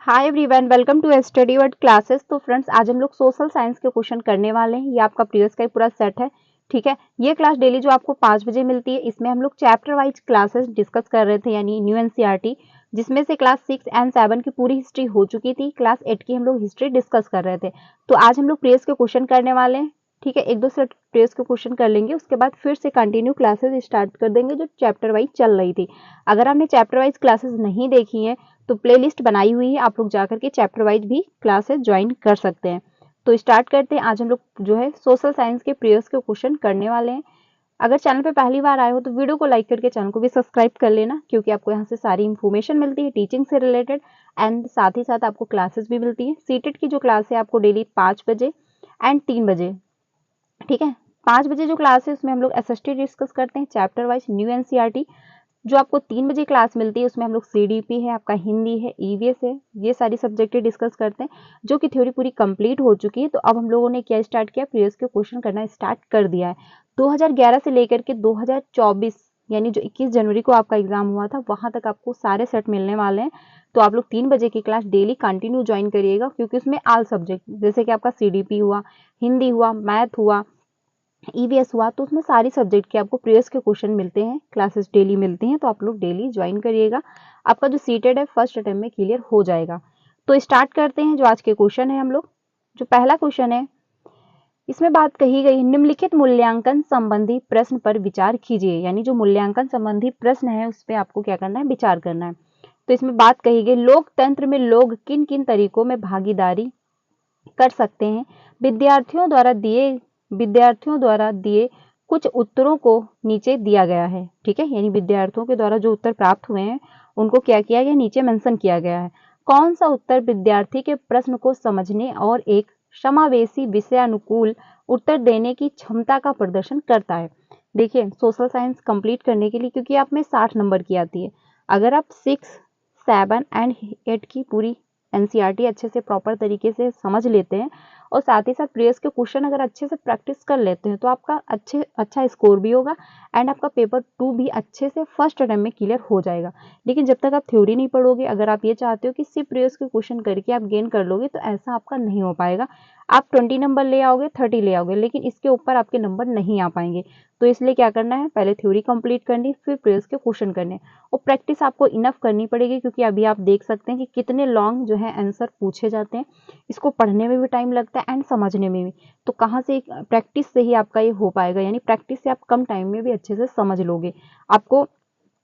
Hi everyone, welcome to study word classes. तो friends, आज हम लोग सोशल साइंस के क्वेश्चन करने वाले हैं। ये आपका प्रीवियस का ही पूरा सेट है। ठीक है, ये क्लास डेली जो आपको 5 बजे मिलती है, इसमें हम लोग चैप्टर वाइज क्लासेस डिस्कस कर रहे थे, यानी न्यू एनसीईआरटी, जिसमें से क्लास 6 एंड 7 की पूरी हिस्ट्री हो चुकी थी। क्लास 8 की हम लोग हिस्ट्री डिस्कस कर रहे थे। तो आज हम लोग प्रीवियस के क्वेश्चन करने वाले हैं। ठीक है, एक दो सेट प्रीवियस के क्वेश्चन कर लेंगे, उसके बाद फिर से कंटिन्यू क्लासेस स्टार्ट कर देंगे जो चैप्टर वाइज चल रही थी। अगर आपने चैप्टर वाइज क्लासेस नहीं देखी है तो प्लेलिस्ट बनाई हुई है, आप लोग जाकर के चैप्टर वाइज भी क्लासेस ज्वाइन कर सकते हैं। तो स्टार्ट करते हैं। आज हम लोग जो है सोशल साइंस के प्रीवियस के क्वेश्चन करने वाले हैं। अगर चैनल पे पहली बार आए हो तो वीडियो को लाइक करके चैनल को भी सब्सक्राइब कर लेना, क्योंकि आपको यहाँ से सारी इन्फॉर्मेशन मिलती है टीचिंग से रिलेटेड, एंड साथ ही साथ आपको क्लासेस भी मिलती है। सीटेट की जो क्लास है आपको डेली 5 बजे एंड 3 बजे। ठीक है, 5 बजे जो क्लास है उसमें हम लोग एसएसटी डिस्कस करते हैं चैप्टर वाइज न्यू एनसीईआरटी। जो आपको 3 बजे क्लास मिलती है उसमें हम लोग सीडीपी है, आपका हिंदी है, ईवीएस है, ये सारी सब्जेक्टें डिस्कस करते हैं, जो कि थ्योरी पूरी कंप्लीट हो चुकी है। तो अब हम लोगों ने क्या स्टार्ट किया, प्रीवियस के क्वेश्चन करना स्टार्ट कर दिया है। 2011 से लेकर के 2024, यानी जो 21 जनवरी को आपका एग्जाम हुआ था, वहां तक आपको सारे सेट मिलने वाले हैं। तो आप लोग 3 बजे की क्लास डेली कंटिन्यू ज्वाइन करिएगा, क्योंकि उसमें ऑल सब्जेक्ट जैसे कि आपका सीडीपी हुआ, हिंदी हुआ, मैथ हुआ, ईवीएस हुआ, तो उसमें सारी सब्जेक्ट के आपको प्रीवियस के क्वेश्चन मिलते हैं, क्लासेस डेली मिलती हैं। तो आप लोग डेली ज्वाइन करिएगा, आपका जो सीटेड है फर्स्ट अटेम्प्ट में क्लियर हो जाएगा। तो स्टार्ट करते हैं जो आज के क्वेश्चन है हम लोग। जो पहला क्वेश्चन है, इसमें बात कही गई निम्नलिखित मूल्यांकन संबंधी प्रश्न पर विचार कीजिए, यानी जो मूल्यांकन संबंधी प्रश्न है उस पर आपको क्या करना है, विचार करना है। तो इसमें बात कही गई लोकतंत्र में लोग किन किन तरीकों में भागीदारी कर सकते हैं। विद्यार्थियों द्वारा दिए कुछ उत्तरों को नीचे दिया गया है। ठीक है, यानी विद्यार्थियों के द्वारा जो उत्तर प्राप्त हुए हैं उनको क्या किया गया, नीचे मेंशन किया गया है। कौन सा उत्तर विद्यार्थी के प्रश्न को समझने और एक समावेशी विषयानुकूल उत्तर देने की क्षमता का प्रदर्शन करता है। देखिए, सोशल साइंस कंप्लीट करने के लिए, क्योंकि आप में 60 नंबर की आती है, अगर आप 6, 7 एंड 8 की पूरी एनसीईआरटी अच्छे से प्रॉपर तरीके से समझ लेते हैं और साथ ही साथ प्रीवियस के क्वेश्चन अगर अच्छे से प्रैक्टिस कर लेते हैं, तो आपका अच्छा स्कोर भी होगा एंड आपका पेपर 2 भी अच्छे से फर्स्ट अटेम्प्ट में क्लियर हो जाएगा। लेकिन जब तक आप थ्योरी नहीं पढ़ोगे, अगर आप ये चाहते हो कि सिर्फ प्रीवियस के क्वेश्चन करके आप गेन कर लोगे, तो ऐसा आपका नहीं हो पाएगा। आप 20 नंबर ले आओगे, 30 ले आओगे, लेकिन इसके ऊपर आपके नंबर नहीं आ पाएंगे। तो इसलिए क्या करना है, पहले थ्योरी कंप्लीट करनी, फिर प्रीवियस के क्वेश्चन करने, और प्रैक्टिस आपको इनफ करनी पड़ेगी, क्योंकि अभी आप देख सकते हैं कि कितने लॉन्ग जो है आंसर पूछे जाते हैं। इसको पढ़ने में भी टाइम लगता है एंड समझने में भी। तो कहाँ से, प्रैक्टिस से ही आपका ये हो पाएगा, यानी प्रैक्टिस से आप कम टाइम में भी अच्छे से समझ लोगे। आपको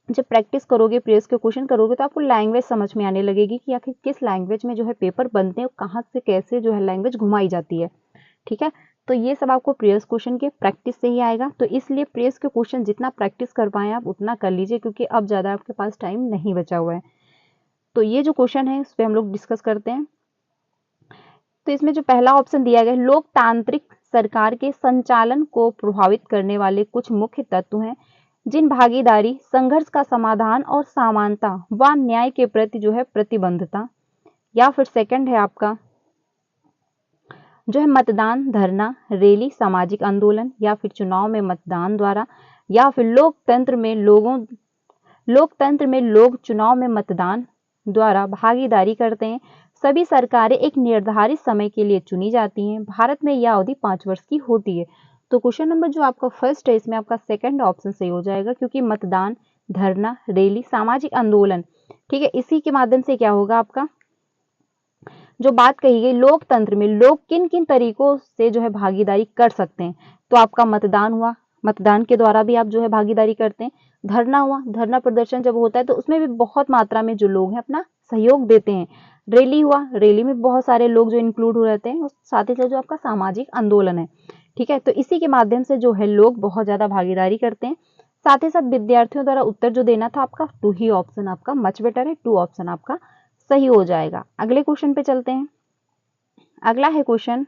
जब प्रैक्टिस करोगे, प्रीवियस के क्वेश्चन करोगे, तो आपको लैंग्वेज समझ में आने लगेगी कि आखिर किस लैंग्वेज में जो है पेपर बनते हैं, कहाँ से कैसे जो है लैंग्वेज घुमाई जाती है। ठीक है, तो ये सब आपको प्रीवियस क्वेश्चन के प्रैक्टिस से ही आएगा। तो इसलिए प्रीवियस के क्वेश्चन जितना प्रैक्टिस कर पाए आप उतना कर लीजिए, क्योंकि अब ज़्यादा आपके पास टाइम नहीं बचा हुआ है। तो ये जो क्वेश्चन है उस पर हम लोग डिस्कस करते हैं। तो इसमें जो पहला ऑप्शन दिया गया है, लोकतांत्रिक सरकार के संचालन को प्रभावित करने वाले कुछ मुख्य तत्व हैं जिन भागीदारी, संघर्ष का समाधान और समानता व न्याय के प्रति जो है प्रतिबद्धता। या फिर सेकंड है आपका जो है मतदान, धरना, रैली, सामाजिक आंदोलन, या फिर चुनाव में मतदान द्वारा, या फिर लोकतंत्र में लोग चुनाव में मतदान द्वारा भागीदारी करते हैं। सभी सरकारें एक निर्धारित समय के लिए चुनी जाती हैं। भारत में यह अवधि 5 वर्ष की होती है। तो क्वेश्चन नंबर जो आपका फर्स्ट है, इसमें आपका सेकंड ऑप्शन सही हो जाएगा, क्योंकि मतदान, धरना, रैली, सामाजिक आंदोलन, ठीक है, इसी के माध्यम से क्या होगा, आपका जो बात कही गई लोकतंत्र में लोग किन किन तरीकों से जो है भागीदारी कर सकते हैं। तो आपका मतदान हुआ, मतदान के द्वारा भी आप जो है भागीदारी करते हैं। धरना हुआ, धरना प्रदर्शन जब होता है तो उसमें भी बहुत मात्रा में जो लोग हैं अपना सहयोग देते हैं। रैली हुआ, रैली में बहुत सारे लोग जो इंक्लूड हो रहते हैं। साथ ही साथ जो आपका सामाजिक आंदोलन है, ठीक है, तो इसी के माध्यम से जो है लोग बहुत ज्यादा भागीदारी करते हैं। साथ ही साथ विद्यार्थियों द्वारा उत्तर जो देना था आपका 2 ही ऑप्शन आपका मच बेटर है, 2 ऑप्शन आपका सही हो जाएगा। अगले क्वेश्चन पे चलते हैं। अगला है क्वेश्चन,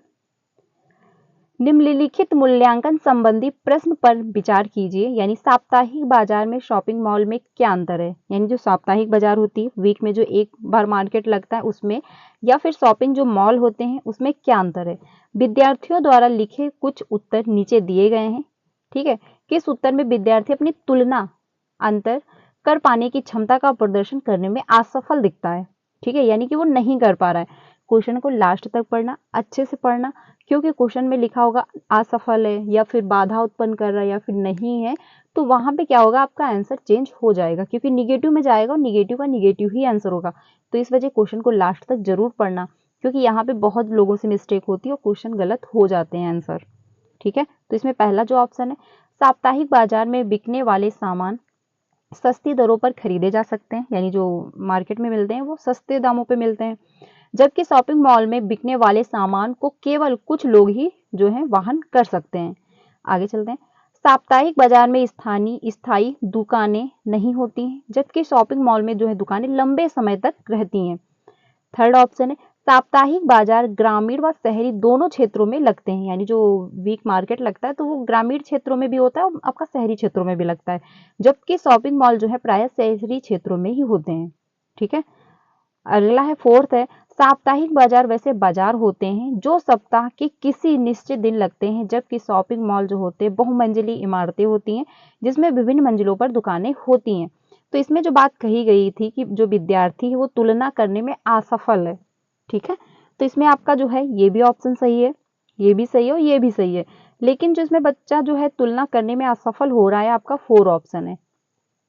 निम्नलिखित मूल्यांकन संबंधी प्रश्न पर विचार कीजिए, यानी साप्ताहिक बाजार में शॉपिंग मॉल में क्या अंतर है। यानी जो साप्ताहिक बाजार होती है, वीक में जो एक बार मार्केट लगता है उसमें, या फिर शॉपिंग जो मॉल होते हैं उसमें क्या अंतर है। विद्यार्थियों द्वारा लिखे कुछ उत्तर नीचे दिए गए हैं। ठीक है, किस उत्तर में विद्यार्थी अपनी तुलना अंतर कर पाने की क्षमता का प्रदर्शन करने में असफल दिखता है। ठीक है, यानी कि वो नहीं कर पा रहा है। क्वेश्चन को लास्ट तक पढ़ना, अच्छे से पढ़ना, क्योंकि क्वेश्चन में लिखा होगा असफल है या फिर बाधा उत्पन्न कर रहा है या फिर नहीं है, तो वहां पे क्या होगा, आपका आंसर चेंज हो जाएगा, क्योंकि निगेटिव में जाएगा और निगेटिव का निगेटिव ही आंसर होगा। तो इस वजह क्वेश्चन को लास्ट तक जरूर पढ़ना, क्योंकि यहाँ पे बहुत लोगों से मिस्टेक होती है और क्वेश्चन गलत हो जाते हैं आंसर। ठीक है, तो इसमें पहला जो ऑप्शन है, साप्ताहिक बाजार में बिकने वाले सामान सस्ती दरों पर खरीदे जा सकते हैं, यानी जो मार्केट में मिलते हैं वो सस्ते दामों पे मिलते हैं, जबकि शॉपिंग मॉल में बिकने वाले सामान को केवल कुछ लोग ही जो है वहन कर सकते हैं। आगे चलते हैं। साप्ताहिक बाजार में स्थायी दुकानें नहीं होती हैं, जबकि शॉपिंग मॉल में जो है दुकानें लंबे समय तक रहती हैं। थर्ड ऑप्शन है, साप्ताहिक बाजार ग्रामीण व शहरी दोनों क्षेत्रों में लगते हैं, यानी जो वीक मार्केट लगता है तो वो ग्रामीण क्षेत्रों में भी होता है और आपका शहरी क्षेत्रों में भी लगता है, जबकि शॉपिंग मॉल जो है प्रायः शहरी क्षेत्रों में ही होते हैं। ठीक है, अगला है फोर्थ है, साप्ताहिक बाजार वैसे बाजार होते हैं जो सप्ताह के किसी निश्चित दिन लगते हैं, जबकि शॉपिंग मॉल जो होते हैं बहुमंजिली इमारतें होती हैं जिसमें विभिन्न मंजिलों पर दुकानें होती हैं। तो इसमें जो बात कही गई थी कि जो विद्यार्थी है वो तुलना करने में असफल है। ठीक है, तो इसमें आपका जो है ये भी ऑप्शन सही है, ये भी सही है और ये भी सही है, लेकिन जो इसमें बच्चा जो है तुलना करने में असफल हो रहा है आपका फोर ऑप्शन है,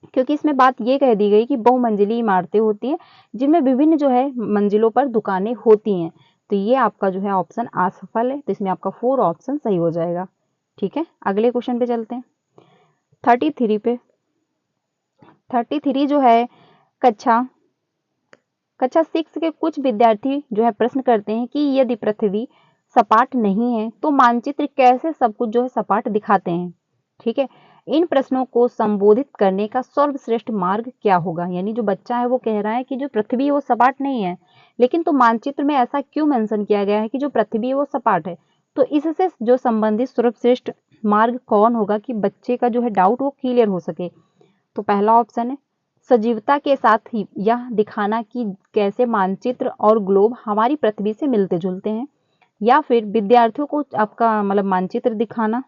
क्योंकि इसमें बात ये कह दी गई कि बहुमंजिली इमारतें होती हैं जिनमें विभिन्न जो है मंजिलों पर दुकानें होती हैं, तो ये आपका जो है ऑप्शन असफल है, तो इसमें आपका फोर ऑप्शन सही हो जाएगा। ठीक है, अगले क्वेश्चन पे चलते हैं। 33 पे 33 जो है कक्षा 6 के कुछ विद्यार्थी जो है प्रश्न करते हैं कि यदि पृथ्वी सपाट नहीं है तो मानचित्र कैसे सब कुछ जो है सपाट दिखाते हैं। ठीक है, इन प्रश्नों को संबोधित करने का सर्वश्रेष्ठ मार्ग क्या होगा, यानी जो बच्चा है वो कह रहा है कि जो पृथ्वी है वो सपाट नहीं है, लेकिन तो मानचित्र में ऐसा क्यों मेंशन किया गया है कि जो पृथ्वी है वो सपाट है, तो इससे जो संबंधित सर्वश्रेष्ठ मार्ग कौन होगा कि बच्चे का जो है डाउट वो क्लियर हो सके। तो पहला ऑप्शन है, सजीवता के साथ ही यह दिखाना कि कैसे मानचित्र और ग्लोब हमारी पृथ्वी से मिलते जुलते हैं, या फिर विद्यार्थियों को आपका मतलब मानचित्र दिखाना,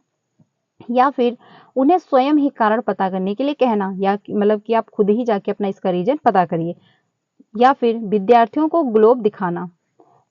या फिर उन्हें स्वयं ही कारण पता करने के लिए कहना, या मतलब कि आप खुद ही जाके अपना इसका रीजन पता करिए, या फिर विद्यार्थियों को ग्लोब दिखाना।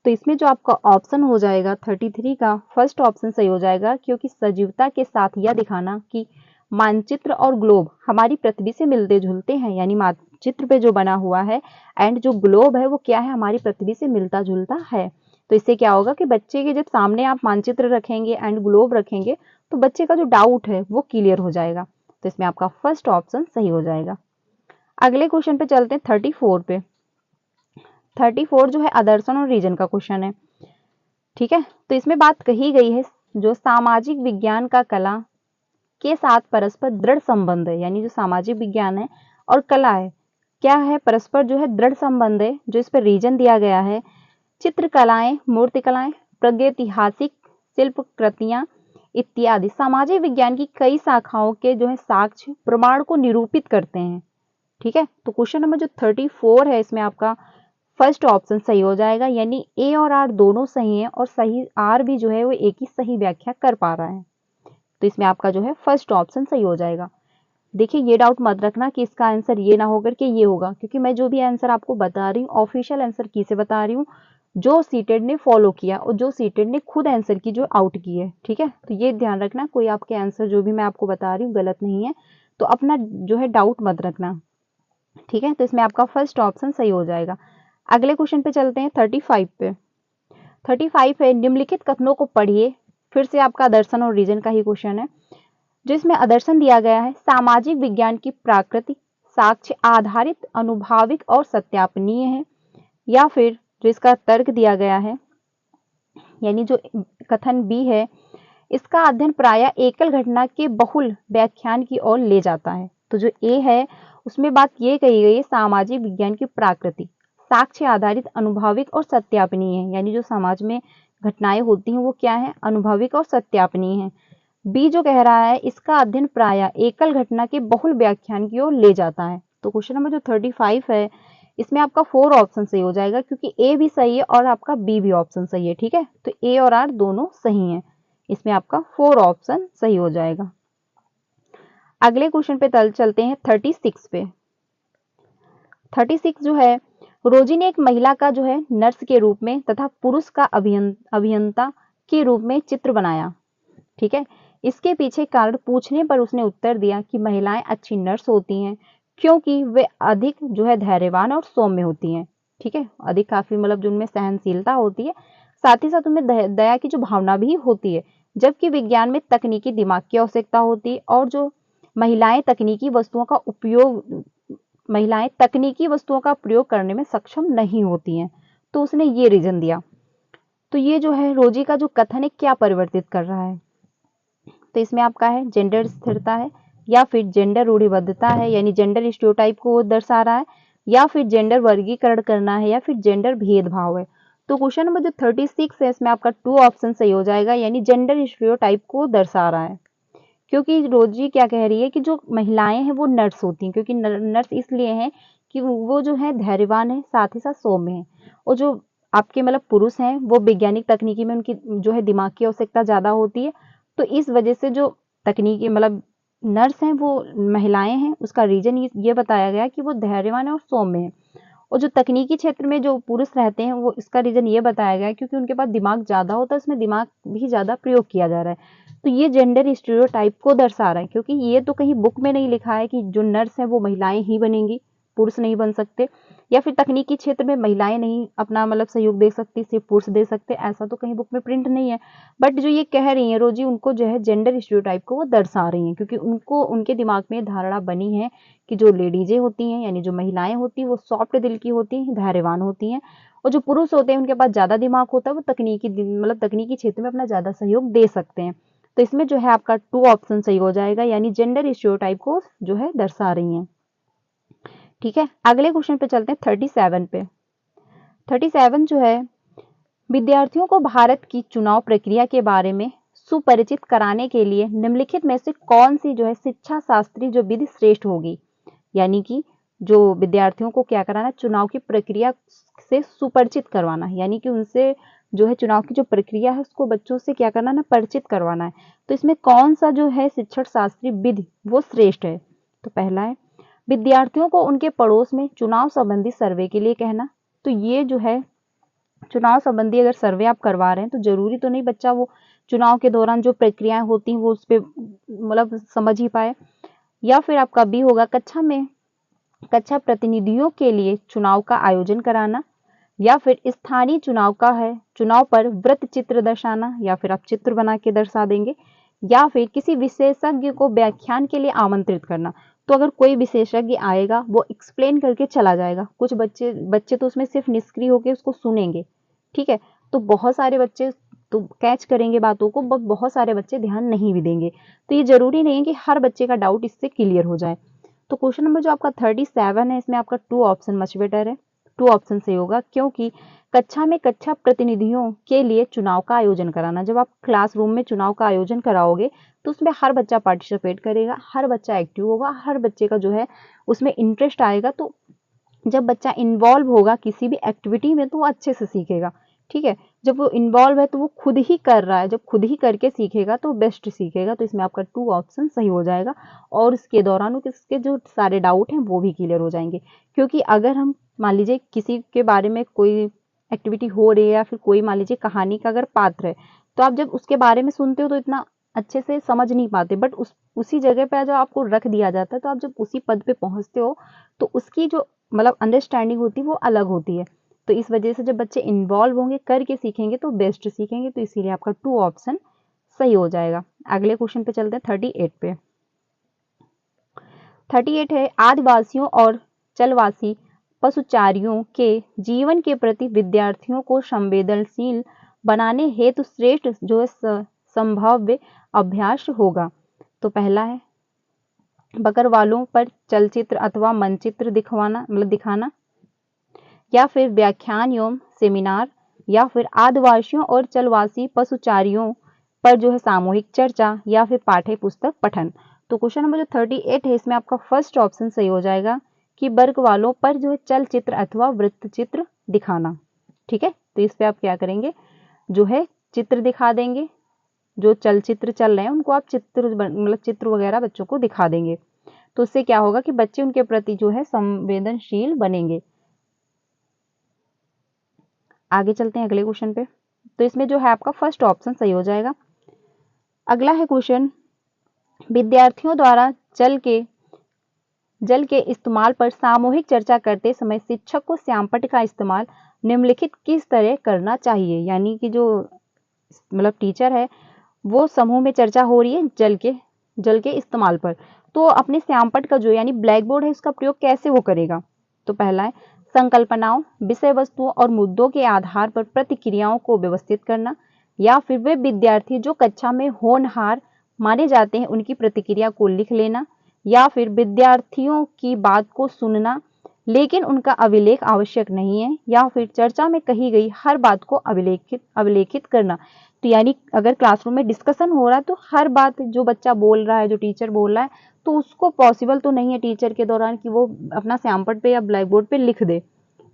तो इसमें जो आपका ऑप्शन हो जाएगा 33 का फर्स्ट ऑप्शन सही हो जाएगा, क्योंकि सजीवता के साथ यह दिखाना कि मानचित्र और ग्लोब हमारी पृथ्वी से मिलते जुलते हैं, यानी मानचित्र पे जो बना हुआ है एंड जो ग्लोब है वो क्या है, हमारी पृथ्वी से मिलता जुलता है। तो इससे क्या होगा कि बच्चे के जब सामने आप मानचित्र रखेंगे एंड ग्लोब रखेंगे तो बच्चे का जो डाउट है वो क्लियर हो जाएगा, तो इसमें आपका फर्स्ट ऑप्शन सही हो जाएगा। अगले क्वेश्चन पे चलते हैं 34 पे। 34 जो है आदर्शन और रीजन का क्वेश्चन है। ठीक है, तो इसमें बात कही गई है जो सामाजिक विज्ञान का कला के साथ परस्पर दृढ़ संबंध है, यानी जो सामाजिक विज्ञान है और कला है क्या है, परस्पर जो है दृढ़ संबंध है। जो इस पर रीजन दिया गया है, चित्रकलाएं, मूर्तिकलाएं, प्रागैतिहासिक शिल्प कृतियां इत्यादि सामाजिक विज्ञान की कई शाखाओं के जो है साक्ष्य प्रमाण को निरूपित करते हैं। ठीक है, तो क्वेश्चन नंबर जो 34 है इसमें आपका फर्स्ट ऑप्शन सही हो जाएगा, यानी ए और आर दोनों सही हैं और सही आर भी जो है वो एक ही सही व्याख्या कर पा रहा है, तो इसमें आपका जो है फर्स्ट ऑप्शन सही हो जाएगा। देखिए ये डाउट मत रखना कि इसका आंसर ये ना होकर के ये होगा, क्योंकि मैं जो भी आंसर आपको बता रही हूँ ऑफिशियल आंसर की से बता रही हूँ, जो सीटेड ने फॉलो किया और जो सीटेड ने खुद आंसर की जो आउट की है। ठीक है, तो ये ध्यान रखना कोई आपके आंसर जो भी मैं आपको बता रही हूँ गलत नहीं है, तो अपना जो है डाउट मत रखना। ठीक है, तो इसमें आपका फर्स्ट ऑप्शन सही हो जाएगा। अगले क्वेश्चन पे चलते हैं 35 पे। 35 है, निम्नलिखित कथनों को पढ़िए। फिर से आपका आदर्शन और रीजन का ही क्वेश्चन है, जिसमें आदर्शन दिया गया है सामाजिक विज्ञान की प्रकृति साक्ष्य आधारित अनुभाविक और सत्यापनीय है, या फिर जो इसका तर्क दिया गया है यानी जो कथन बी है, इसका अध्ययन प्रायः एकल घटना के बहुल व्याख्यान की ओर ले जाता है। तो जो ए है उसमें बात ये कही गई है सामाजिक विज्ञान की प्रकृति साक्ष्य आधारित अनुभाविक और सत्यापनीय है, यानी जो समाज में घटनाएं होती हैं वो क्या है, अनुभविक और सत्यापनीय है। बी जो कह रहा है इसका अध्ययन प्रायः एकल घटना के बहुल व्याख्यान की ओर ले जाता है। तो क्वेश्चन नंबर जो 35 है इसमें आपका फोर ऑप्शन सही हो जाएगा, क्योंकि ए भी सही है और आपका बी भी ऑप्शन सही है। ठीक है, तो ए और आर दोनों सही हैं, इसमें आपका फोर ऑप्शन सही हो जाएगा। अगले क्वेश्चन पे चलते हैं 36 पे। 36 जो है रोजी ने एक महिला का जो है नर्स के रूप में तथा पुरुष का अभियंता के रूप में चित्र बनाया। ठीक है, इसके पीछे कारण पूछने पर उसने उत्तर दिया कि महिलाएं अच्छी नर्स होती हैं क्योंकि वे अधिक जो है धैर्यवान और सौम्य होती हैं। ठीक है, अधिक काफी मतलब जो उनमें सहनशीलता होती है, साथ ही साथ उनमें दया की जो भावना भी होती है। जबकि विज्ञान में तकनीकी दिमाग की आवश्यकता होती है और जो महिलाएं तकनीकी वस्तुओं का प्रयोग करने में सक्षम नहीं होती हैं। तो उसने ये रीजन दिया। तो ये जो है रोजी का जो कथन है क्या परिवर्तित कर रहा है, तो इसमें आपका है जेंडर स्थिरता है, या फिर जेंडर रूढ़िबद्धता है यानी जेंडर स्टीरियोटाइप को दर्शा रहा है, या फिर जेंडर वर्गीकरण करना है, या फिर जेंडर भेदभाव है। तो क्वेश्चन नंबर जो 36 है इसमें आपका 2 ऑप्शन सही हो जाएगा, यानी जेंडर स्टीरियोटाइप को दर्शा रहा है। क्योंकि रोजी क्या कह रही है कि जो महिलाएं हैं वो नर्स होती हैं, क्योंकि नर्स इसलिए हैं कि वो जो है धैर्यवान है, साथ ही साथ सौम्य है। और जो आपके मतलब पुरुष हैं वो वैज्ञानिक तकनीकी में उनकी जो है दिमाग की आवश्यकता ज्यादा होती है। तो इस वजह से जो तकनीकी मतलब नर्स हैं वो महिलाएं हैं, उसका रीजन ये बताया गया कि वो धैर्यवान है और सौम्य है। और जो तकनीकी क्षेत्र में जो पुरुष रहते हैं वो इसका रीजन ये बताया गया है क्योंकि उनके पास दिमाग ज्यादा होता है, उसमें दिमाग भी ज्यादा प्रयोग किया जा रहा है। तो ये जेंडर स्टीरियोटाइप को दर्शा रहा है, क्योंकि ये तो कहीं बुक में नहीं लिखा है कि जो नर्स है वो महिलाएं ही बनेंगी, पुरुष नहीं बन सकते, या फिर तकनीकी क्षेत्र में महिलाएं नहीं अपना मतलब सहयोग दे सकती, सिर्फ पुरुष दे सकते, ऐसा तो कहीं बुक में प्रिंट नहीं है। बट जो ये कह रही है रोजी, उनको जो है जेंडर स्टीरियोटाइप को वो दर्शा रही हैं, क्योंकि उनको उनके दिमाग में धारणा बनी है कि जो लेडीजें होती हैं यानी जो महिलाएं होती हैं वो सॉफ्ट दिल की होती हैं, धैर्यवान होती हैं, और जो पुरुष होते हैं उनके पास ज्यादा दिमाग होता है, वो तकनीकी क्षेत्र में अपना ज्यादा सहयोग दे सकते हैं। तो इसमें जो है आपका 2 ऑप्शन सही हो जाएगा, यानी जेंडर स्टीरियोटाइप को जो है दर्शा रही हैं। ठीक है, अगले क्वेश्चन पे चलते हैं 37 पे। 37 जो है विद्यार्थियों को भारत की चुनाव प्रक्रिया के बारे में सुपरिचित कराने के लिए निम्नलिखित में से कौन सी जो है शिक्षा शास्त्री जो विधि श्रेष्ठ होगी। यानी कि जो विद्यार्थियों को क्या कराना, चुनाव की प्रक्रिया से सुपरिचित करवाना है, यानी कि उनसे जो है चुनाव की जो प्रक्रिया है उसको बच्चों से क्या करना ना, परिचित करवाना है। तो इसमें कौन सा जो है शिक्षण शास्त्री विधि वो श्रेष्ठ है। तो पहला है विद्यार्थियों को उनके पड़ोस में चुनाव संबंधी सर्वे के लिए कहना। तो ये जो है चुनाव संबंधी अगर सर्वे आप करवा रहे हैं तो जरूरी तो नहीं बच्चा वो चुनाव के दौरान जो प्रक्रियाएं होती हैं वो उस पर मतलब समझ ही पाए। या फिर आपका बी होगा कक्षा प्रतिनिधियों के लिए चुनाव का आयोजन कराना, या फिर स्थानीय चुनाव पर वृत्त चित्र दर्शाना, या फिर आप चित्र बना के दर्शा देंगे, या फिर किसी विशेषज्ञ को व्याख्यान के लिए आमंत्रित करना। तो अगर कोई विशेषज्ञ आएगा वो एक्सप्लेन करके चला जाएगा, कुछ बच्चे तो उसमें सिर्फ निष्क्रिय होकर उसको सुनेंगे। ठीक है, तो बहुत सारे बच्चे तो कैच करेंगे बातों को, बट बहुत सारे बच्चे ध्यान नहीं भी देंगे। तो ये जरूरी नहीं है कि हर बच्चे का डाउट इससे क्लियर हो जाए। तो क्वेश्चन नंबर जो आपका 37 है इसमें आपका 2 ऑप्शन मच बेटर है, 2 ऑप्शन सही होगा, क्योंकि कक्षा में कक्षा प्रतिनिधियों के लिए चुनाव का आयोजन कराना, जब आप क्लासरूम में चुनाव का आयोजन कराओगे तो उसमें हर बच्चा पार्टिसिपेट करेगा, हर बच्चा एक्टिव होगा, हर बच्चे का जो है उसमें इंटरेस्ट आएगा। तो जब बच्चा इन्वॉल्व होगा किसी भी एक्टिविटी में तो वो अच्छे से सीखेगा। ठीक है, जब वो इन्वॉल्व है तो वो खुद ही कर रहा है, जब खुद ही करके सीखेगा तो बेस्ट सीखेगा। तो इसमें आपका 2 ऑप्शन सही हो जाएगा, और इसके दौरान उसके जो सारे डाउट हैं वो भी क्लियर हो जाएंगे। क्योंकि अगर हम मान लीजिए किसी के बारे में कोई एक्टिविटी हो रही है, या फिर कोई मान लीजिए कहानी का अगर पात्र है, तो आप जब उसके बारे में सुनते हो तो इतना अच्छे से समझ नहीं पाते, बट उसी जगह पे जब आपको रख दिया जाता है तो आप जब उसी पद पे पहुंचते हो तो उसकी जो मतलब अंडरस्टैंडिंग होती है वो अलग होती है। तो इस वजह से जब बच्चे इन्वॉल्व होंगे, करके सीखेंगे तो बेस्ट सीखेंगे। तो इसीलिए आपका 2 ऑप्शन सही हो जाएगा। अगले क्वेश्चन पे चलते हैं 38 पे। 38 है आदिवासियों और चलवासी पशुचारियों के जीवन के प्रति विद्यार्थियों को संवेदनशील बनाने हेतु श्रेष्ठ जो संभाव्य अभ्यास होगा। तो पहला है बकरवालों पर चलचित्र अथवा मनचित्र दिखाना, या फिर व्याख्यान एवं सेमिनार, या फिर आदिवासियों और चलवासी पशुचारियों पर जो है सामूहिक चर्चा, या फिर पाठ्य पुस्तक पठन। तो क्वेश्चन नंबर जो 38 है इसमें आपका फर्स्ट ऑप्शन सही हो जाएगा कि वर्ग वालों पर जो है चलचित्र अथवा वृत्त चित्र दिखाना। ठीक है, तो इस पे आप क्या करेंगे, जो है चित्र दिखा देंगे, जो चलचित्र चल रहे हैं उनको आप चित्र वगैरह बच्चों को दिखा देंगे। तो उससे क्या होगा कि बच्चे उनके प्रति जो है संवेदनशील बनेंगे। आगे चलते हैं अगले क्वेश्चन पे। तो इसमें जो है आपका फर्स्ट ऑप्शन सही हो जाएगा। अगला है क्वेश्चन, विद्यार्थियों द्वारा जल के इस्तेमाल पर सामूहिक चर्चा करते समय शिक्षक को श्यामपट्ट का इस्तेमाल निम्नलिखित किस तरह करना चाहिए। यानी कि जो मतलब टीचर है वो समूह में चर्चा हो रही है जल के इस्तेमाल पर, तो अपने श्यामपट्ट का जो यानी ब्लैक बोर्ड है उसका प्रयोग कैसे वो करेगा। तो पहला है संकल्पनाओं, विषय वस्तुओं और मुद्दों के आधार पर प्रतिक्रियाओं को व्यवस्थित करना, या फिर वे विद्यार्थी जो कक्षा में होनहार माने जाते हैं उनकी प्रतिक्रिया को लिख लेना, या फिर विद्यार्थियों की बात को सुनना लेकिन उनका अभिलेख आवश्यक नहीं है, या फिर चर्चा में कही गई हर बात को अभिलेखित करना। तो यानी अगर क्लासरूम में डिस्कशन हो रहा है तो हर बात जो बच्चा बोल रहा है, जो टीचर बोल रहा है, तो उसको पॉसिबल तो नहीं है टीचर के दौरान कि वो अपना श्यामपट्ट पे या ब्लैक बोर्ड पे लिख दे।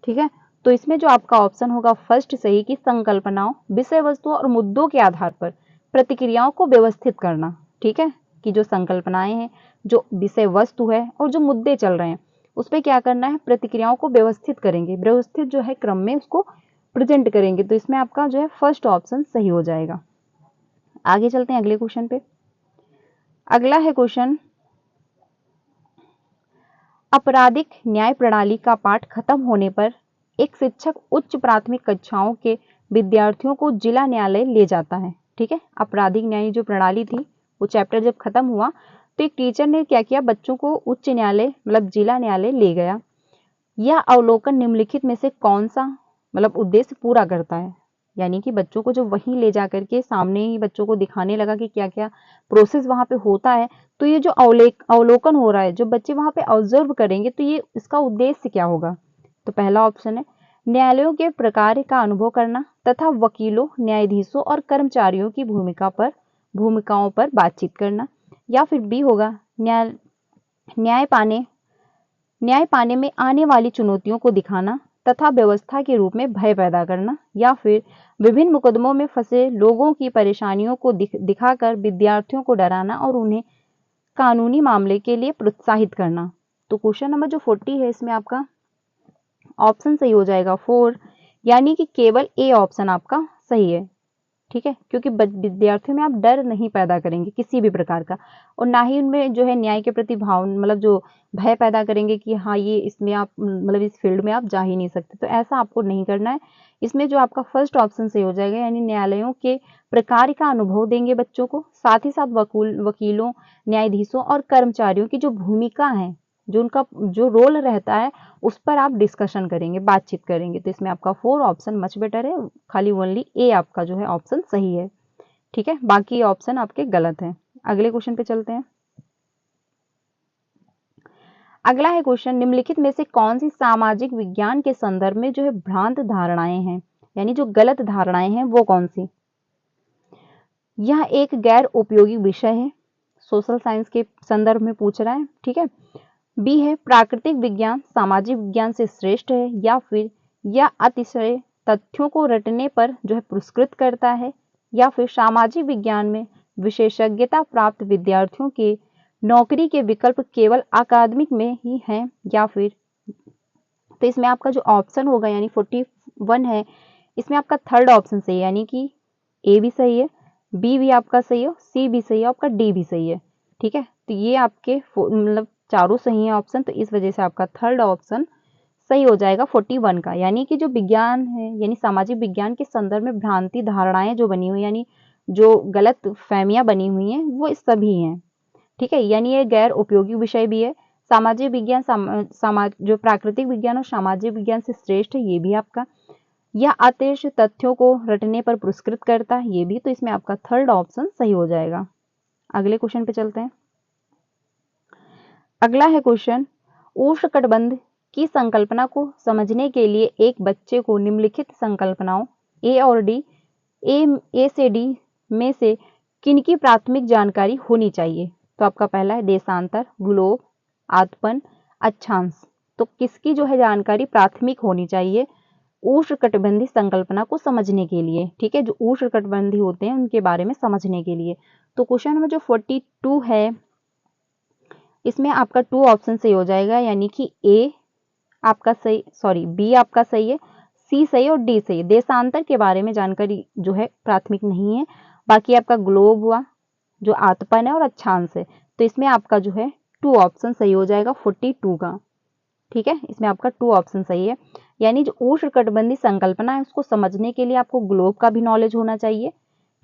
ठीक है, तो इसमें जो आपका ऑप्शन होगा फर्स्ट सही कि संकल्पनाओं, विषय वस्तु और मुद्दों के आधार पर प्रतिक्रियाओं को व्यवस्थित करना। ठीक है, कि जो संकल्पनाएं हैं, जो विषय वस्तु है और जो मुद्दे चल रहे हैं उस पर क्या करना है, प्रतिक्रियाओं को व्यवस्थित करेंगे, व्यवस्थित जो है क्रम में उसको प्रेजेंट करेंगे। तो इसमें आपका जो है फर्स्ट ऑप्शन सही हो जाएगा। आगे चलते हैं अगले क्वेश्चन पे। अगला है क्वेश्चन, आपराधिक न्याय प्रणाली का पाठ खत्म होने पर एक शिक्षक उच्च प्राथमिक कक्षाओं के विद्यार्थियों को जिला न्यायालय ले जाता है। ठीक है, आपराधिक न्याय जो प्रणाली थी वो चैप्टर जब खत्म हुआ तो एक टीचर ने क्या किया, बच्चों को उच्च न्यायालय मतलब जिला न्यायालय ले गया। यह अवलोकन निम्नलिखित में से कौन सा मतलब उद्देश्य पूरा करता है। यानी कि बच्चों को जो वहीं ले जाकर के सामने ही बच्चों को दिखाने लगा कि क्या क्या प्रोसेस वहां पे होता है, तो ये जो अवलोकन हो रहा है, जो बच्चे वहां पे ऑब्जर्व करेंगे, तो ये इसका उद्देश्य क्या होगा। तो पहला ऑप्शन है न्यायालयों के प्रकार का अनुभव करना तथा वकीलों, न्यायाधीशों और कर्मचारियों की भूमिकाओं पर बातचीत करना, या फिर बी होगा न्याय पाने में आने वाली चुनौतियों को दिखाना तथा व्यवस्था के रूप में भय पैदा करना, या फिर विभिन्न मुकदमों में फंसे लोगों की परेशानियों को दिखाकर विद्यार्थियों को डराना और उन्हें कानूनी मामले के लिए प्रोत्साहित करना। तो क्वेश्चन नंबर जो 40 है इसमें आपका ऑप्शन सही हो जाएगा 4, यानी कि केवल ए ऑप्शन आपका सही है। ठीक है, क्योंकि विद्यार्थियों में आप डर नहीं पैदा करेंगे किसी भी प्रकार का, और ना ही उनमें जो है न्याय के प्रति भाव मतलब जो भय पैदा करेंगे कि हाँ ये इसमें आप मतलब इस फील्ड में आप जा ही नहीं सकते, तो ऐसा आपको नहीं करना है। इसमें जो आपका फर्स्ट ऑप्शन सही हो जाएगा, यानी न्यायालयों के प्रकार का अनुभव देंगे बच्चों को, साथ ही साथ वकीलों, न्यायाधीशों और कर्मचारियों की जो भूमिका है, जो उनका जो रोल रहता है उस पर आप डिस्कशन करेंगे, बातचीत करेंगे। तो इसमें आपका 4 ऑप्शन मच बेटर है, खाली ओनली ए आपका जो है ऑप्शन सही है। ठीक है, बाकी ऑप्शन आपके गलत हैं। अगले क्वेश्चन पे चलते हैं। अगला है क्वेश्चन, निम्नलिखित में से कौन सी सामाजिक विज्ञान के संदर्भ में जो है भ्रांत धारणाएं हैं, यानी जो गलत धारणाएं हैं वो कौन सी। यह एक गैर उपयोगी विषय है, सोशल साइंस के संदर्भ में पूछ रहा है। ठीक है, बी है प्राकृतिक विज्ञान सामाजिक विज्ञान से श्रेष्ठ है, या फिर यह अतिशय तथ्यों को रटने पर जो है पुरस्कृत करता है, या फिर सामाजिक विज्ञान में विशेषज्ञता प्राप्त विद्यार्थियों के नौकरी के विकल्प केवल अकादमिक में ही हैं, या फिर। तो इसमें आपका जो ऑप्शन होगा यानी 41 है, इसमें आपका थर्ड ऑप्शन सही है, यानी कि ए भी सही है, बी भी आपका सही है, सी भी सही है, आपका डी भी सही है। ठीक है, तो ये आपके मतलब चारों सही है ऑप्शन, तो इस वजह से आपका थर्ड ऑप्शन सही हो जाएगा 41 का। यानी कि जो विज्ञान है यानी सामाजिक विज्ञान के संदर्भ में भ्रांति धारणाएं जो बनी हुई यानी जो गलत फहमियां बनी हुई हैं वो इस सभी हैं। ठीक है, यानी ये गैर उपयोगी विषय भी है। सामाजिक विज्ञान जो प्राकृतिक विज्ञान और सामाजिक विज्ञान से श्रेष्ठ है ये भी आपका, यह अतिश तथ्यों को रटने पर पुरस्कृत करता है ये भी, तो इसमें आपका थर्ड ऑप्शन सही हो जाएगा। अगले क्वेश्चन पे चलते हैं। अगला है क्वेश्चन, उष्णकटिबंध की संकल्पना को समझने के लिए एक बच्चे को निम्नलिखित संकल्पनाओं ए और डी ए से डी में से किनकी प्राथमिक जानकारी होनी चाहिए। तो आपका पहला है देशांतर, ग्लोब, आतपन, अक्षांश। तो किसकी जो है जानकारी प्राथमिक होनी चाहिए उष्णकटिबंधीय संकल्पना को समझने के लिए। ठीक है, जो उष्णकटिबंधीय होते हैं उनके बारे में समझने के लिए। तो क्वेश्चन नंबर जो 42 है इसमें आपका 2 ऑप्शन सही हो जाएगा, यानी कि ए आपका सही, सॉरी बी आपका सही है, सी सही और डी सही। देशांतर के बारे में जानकारी जो है प्राथमिक नहीं है। बाकी आपका ग्लोब हुआ, जो आतपन है और अक्षांश है, तो इसमें आपका जो है 2 ऑप्शन सही हो जाएगा 42 का। ठीक है, इसमें आपका 2 ऑप्शन सही है। यानी जो उष्णकटिबंधीय संकल्पना है उसको समझने के लिए आपको ग्लोब का भी नॉलेज होना चाहिए।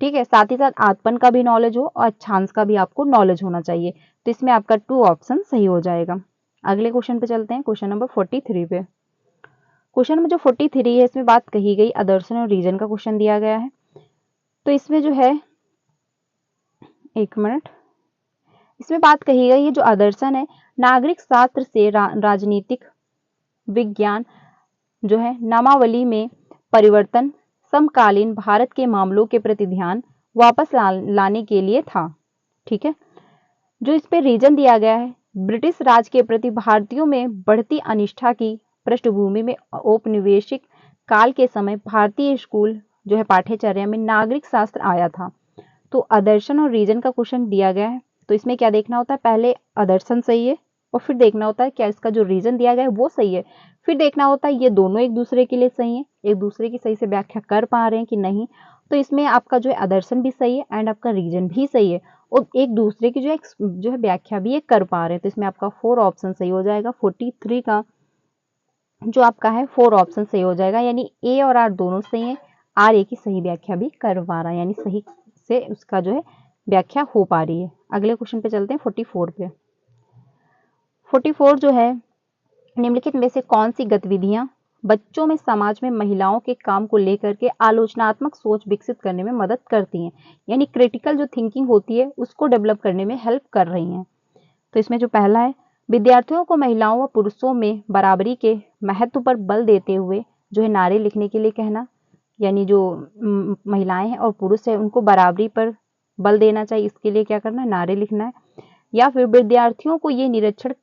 ठीक है, साथ ही साथ आतपन का भी नॉलेज हो और अक्षांश का भी आपको नॉलेज होना चाहिए। तो इसमें आपका 2 ऑप्शन सही हो जाएगा। अगले क्वेश्चन पे चलते हैं, क्वेश्चन नंबर 43 पे। क्वेश्चन नंबर जो 43 है इसमें बात कही गई आदर्शन और रीजन का क्वेश्चन दिया गया है। तो इसमें जो है, एक मिनट, इसमें बात कही गई है जो आदर्शन है, नागरिक शास्त्र से राजनीतिक विज्ञान जो है नामावली में परिवर्तन, समकालीन भारत के मामलों के प्रति ध्यान वापस लाने के लिए था। ठीक है, जो इस पे रीजन दिया गया है, ब्रिटिश राज के प्रति भारतीयों में बढ़ती अनिष्ठा की पृष्ठभूमि में औपनिवेशिक काल के समय भारतीय स्कूल जो है पाठ्यचर्या में नागरिक शास्त्र आया था। तो आदर्शन और रीजन का क्वेश्चन दिया गया है, तो इसमें क्या देखना होता है, पहले आदर्शन सही है और फिर देखना होता है क्या इसका जो रीजन दिया गया है वो सही है, फिर देखना होता है ये दोनों एक दूसरे के लिए सही है, एक दूसरे की सही से व्याख्या कर पा रहे हैं कि नहीं। तो इसमें आपका जो है आदर्शन भी सही है एंड आपका रीजन भी सही है और एक दूसरे की जो है व्याख्या भी ये कर पा रहे हैं। तो इसमें आपका 4 ऑप्शन सही हो जाएगा। 43 का जो आपका है 4 ऑप्शन सही हो जाएगा, यानी ए और आर दोनों सही है। आर ए की सही व्याख्या भी कर पा रहा है, यानी सही से उसका जो है व्याख्या हो पा रही है। अगले क्वेश्चन पे चलते हैं 44 पे। 44 जो है, निम्नलिखित में से कौन सी गतिविधियां बच्चों में समाज में महिलाओं के काम को लेकर के आलोचनात्मक सोच विकसित करने में मदद करती हैं, यानी क्रिटिकल जो थिंकिंग होती है उसको डेवलप करने में हेल्प कर रही हैं। तो इसमें जो पहला है, विद्यार्थियों को महिलाओं व पुरुषों में बराबरी के महत्व पर बल देते हुए जो है नारे लिखने के लिए कहना, यानी जो महिलाएं हैं और पुरुष है उनको बराबरी पर बल देना चाहिए, इसके लिए क्या करना है, नारे लिखना है। या फिर विद्यार्थियों को ये निरीक्षण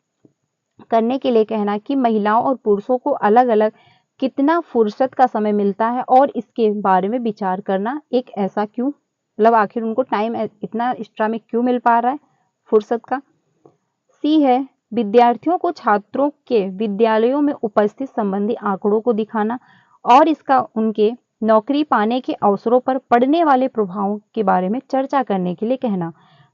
करने के लिए कहना कि महिलाओं और पुरुषों को अलग अलग कितना फुर्सत का समय मिलता है और इसके बारे में विचार करना, एक ऐसा क्यों, मतलब आखिर उनको टाइम इतना एक्स्ट्रा में क्यों मिल पा रहा है फुर्सत का। सी है, विद्यार्थियों को छात्रों के विद्यालयों में उपस्थित संबंधी आंकड़ों को दिखाना और इसका उनके नौकरी पाने के अवसरों पर पड़ने वाले प्रभावों के बारे में चर्चा करने के लिए कहना।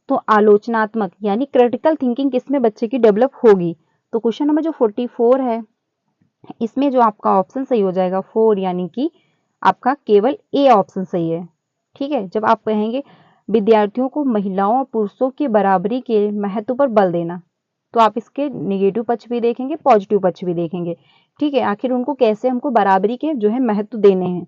तो आलोचनात्मक यानी क्रिटिकल थिंकिंग किसमें बच्चे की डेवलप होगी। तो क्वेश्चन नंबर जो 44 है इसमें जो आपका ऑप्शन सही हो जाएगा 4, यानी कि आपका केवल ए ऑप्शन सही है। ठीक है, जब आप कहेंगे विद्यार्थियों को महिलाओं और पुरुषों की बराबरी के महत्व पर बल देना, तो आप इसके नेगेटिव पक्ष भी देखेंगे, पॉजिटिव पक्ष भी देखेंगे। ठीक है, आखिर उनको कैसे हमको बराबरी के जो है महत्व देने हैं।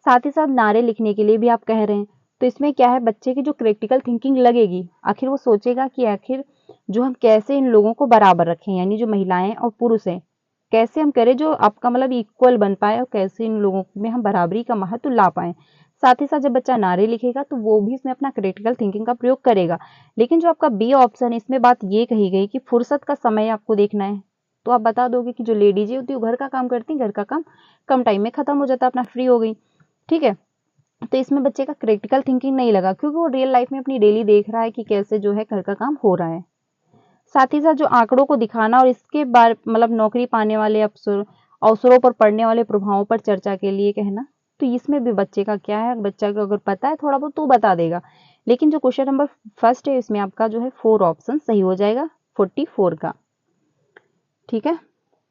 साथ ही साथ नारे लिखने के लिए भी आप कह रहे हैं, तो इसमें क्या है, बच्चे की जो क्रिटिकल थिंकिंग लगेगी, आखिर वो सोचेगा कि आखिर जो हम कैसे इन लोगों को बराबर रखें, यानी जो महिलाएं और पुरुष हैं कैसे हम करें जो आपका मतलब इक्वल बन पाए और कैसे इन लोगों में हम बराबरी का महत्व ला पाए। साथ ही साथ जब बच्चा नारे लिखेगा तो वो भी इसमें अपना क्रिटिकल थिंकिंग का प्रयोग करेगा। लेकिन जो आपका बी ऑप्शन है इसमें बात ये कही गई कि फुर्सत का समय आपको देखना है, तो आप बता दोगे कि जो लेडीज होती है वो घर का काम करती है, घर का काम कम टाइम में खत्म हो जाता है, अपना फ्री हो गई। ठीक है, तो इसमें बच्चे का क्रिटिकल थिंकिंग नहीं लगा क्योंकि वो रियल लाइफ में अपनी डेली देख रहा है कि कैसे जो है घर का काम हो रहा है। साथ ही साथ जो आंकड़ों को दिखाना और इसके बारे मतलब नौकरी पाने वाले अवसरों पर पड़ने वाले प्रभावों पर चर्चा के लिए कहना, तो इसमें भी बच्चे का क्या है, बच्चा को अगर पता है थोड़ा बहुत तो बता देगा। लेकिन जो क्वेश्चन नंबर फर्स्ट है इसमें आपका जो है 4 ऑप्शन सही हो जाएगा 44 का। ठीक है,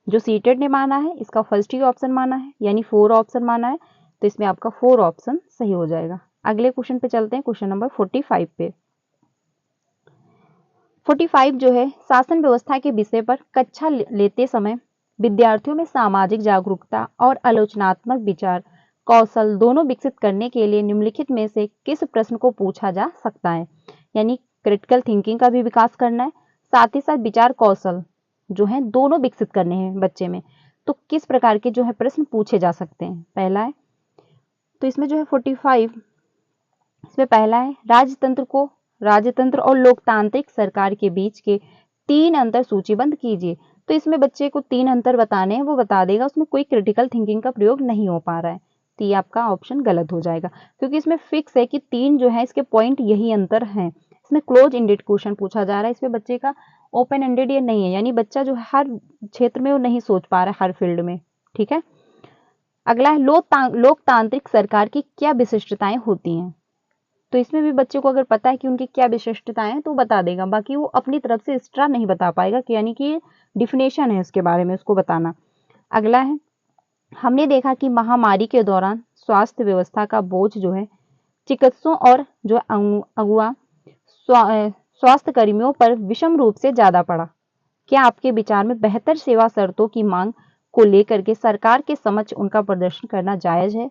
जो सीटेड ने माना है इसका फर्स्ट ही ऑप्शन माना है, यानी 4 ऑप्शन माना है, तो इसमें आपका 4 ऑप्शन सही हो जाएगा। अगले क्वेश्चन पे चलते हैं, क्वेश्चन नंबर 45 पे। 45 जो है, शासन व्यवस्था के विषय पर कक्षा लेते समय विद्यार्थियों में सामाजिक जागरूकता और आलोचनात्मक विचार कौशल दोनों विकसित करने के लिए निम्नलिखित में से किस प्रश्न को पूछा जा सकता है, यानी क्रिटिकल थिंकिंग का भी विकास करना है, साथ ही साथ विचार कौशल जो है दोनों विकसित करने हैं बच्चे में। तो किस प्रकार के जो है प्रश्न पूछे जा सकते हैं, पहला है, तो इसमें जो है 45 इसमें पहला है, राजतंत्र और लोकतांत्रिक सरकार के बीच के 3 अंतर सूचीबद्ध कीजिए। तो इसमें बच्चे को 3 अंतर बताने हैं, वो बता देगा, उसमें कोई क्रिटिकल थिंकिंग का प्रयोग नहीं हो पा रहा है, तो ये आपका ऑप्शन गलत हो जाएगा क्योंकि इसमें फिक्स है कि 3 जो है इसके पॉइंट यही अंतर हैं। इसमें क्लोज एंडेड क्वेश्चन पूछा जा रहा है, इसमें बच्चे का ओपन एंडेड ये नहीं है, यानी बच्चा जो हर क्षेत्र में वो नहीं सोच पा रहा है हर फील्ड में। ठीक है, अगला है लोकतांत्रिक सरकार की क्या विशिष्टताएं होती हैं। तो इसमें भी बच्चे को अगर पता है कि उनकी क्या विशिष्टताएं हैं तो बता देगा, बाकी वो अपनी तरफ से एक्स्ट्रा नहीं बता पाएगा कि यानी कि डिफिनेशन है उसके बारे में उसको बताना। अगला है, हमने देखा कि महामारी के दौरान स्वास्थ्य व्यवस्था का बोझ जो है चिकित्सकों और जो अगुआ स्वास्थ्य कर्मियों पर विषम रूप से ज्यादा पड़ा। क्या आपके विचार में बेहतर सेवा शर्तों की मांग को लेकर के सरकार के समक्ष उनका प्रदर्शन करना जायज है?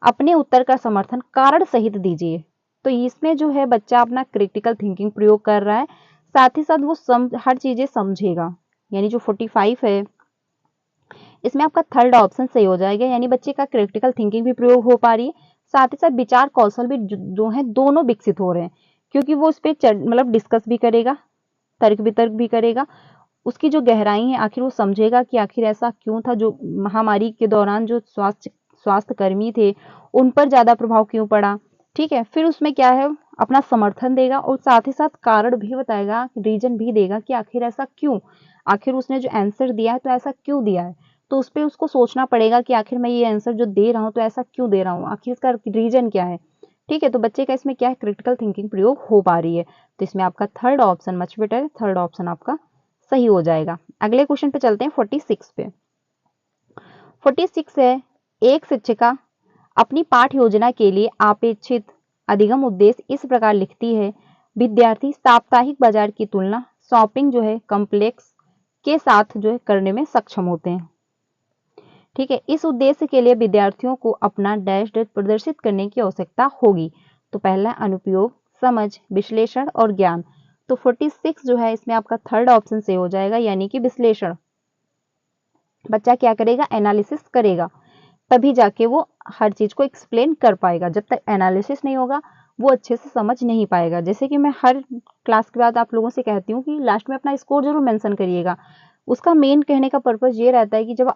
अपने उत्तर का समर्थन कारण सहित दीजिए। तो इसमें जो है बच्चा अपना क्रिटिकल थिंकिंग प्रयोग कर रहा है, साथ ही साथ वो हर चीजें समझेगा। यानी जो 45 है इसमें आपका थर्ड ऑप्शन सही हो जाएगा, यानी बच्चे का क्रिटिकल थिंकिंग भी प्रयोग हो पा रही है, साथ ही साथ विचार कौशल भी जो है दोनों विकसित हो रहे हैं, क्योंकि वो उस पर मतलब डिस्कस भी करेगा, तर्क वितर्क भी करेगा, उसकी जो गहराई है आखिर वो समझेगा कि आखिर ऐसा क्यों था, जो महामारी के दौरान जो स्वास्थ्य कर्मी थे उन पर ज्यादा प्रभाव क्यों पड़ा। ठीक है, फिर उसमें क्या है अपना समर्थन देगा और साथ ही साथ कारण भी बताएगा, रीजन भी देगा कि आखिर ऐसा क्यों, आखिर उसने जो आंसर दिया है तो ऐसा क्यों दिया है। तो उस पर उसको सोचना पड़ेगा कि आखिर मैं ये आंसर जो दे रहा हूँ तो ऐसा क्यों दे रहा हूँ, आखिर इसका रीजन क्या है। ठीक है, तो बच्चे का इसमें क्या है क्रिटिकल थिंकिंग प्रयोग हो पा रही है। तो इसमें आपका थर्ड ऑप्शन मच बेटर है, थर्ड ऑप्शन आपका सही हो जाएगा। अगले क्वेश्चन पे चलते हैं 46 पे। 46 है, एक शिक्षिका अपनी पाठ योजना के लिए अपेक्षित अधिगम उद्देश्य इस प्रकार लिखती है, विद्यार्थी साप्ताहिक बाजार की तुलना शॉपिंग जो है कॉम्प्लेक्स के साथ जो है करने में सक्षम होते हैं। ठीक है, इस उद्देश्य के लिए विद्यार्थियों को अपना डैश डैश प्रदर्शित करने की आवश्यकता होगी। तो पहला अनुप्रयोग, समझ, विश्लेषण और ज्ञान। तो 46 जो है इसमें आपका थर्ड ऑप्शन से हो जाएगा, यानी कि विश्लेषण। बच्चा क्या करेगा, एनालिसिस करेगा, तभी जाके वो हर चीज को एक्सप्लेन कर पाएगा। जब तक एनालिसिस नहीं होगा वो अच्छे से समझ नहीं पाएगा। जैसे कि मैं हर क्लास के बाद आप लोगों से कहती हूँ कि लास्ट में अपना स्कोर जरूर मेंशन करिएगा। उसका मेन कहने का पर्पज ये रहता है कि जब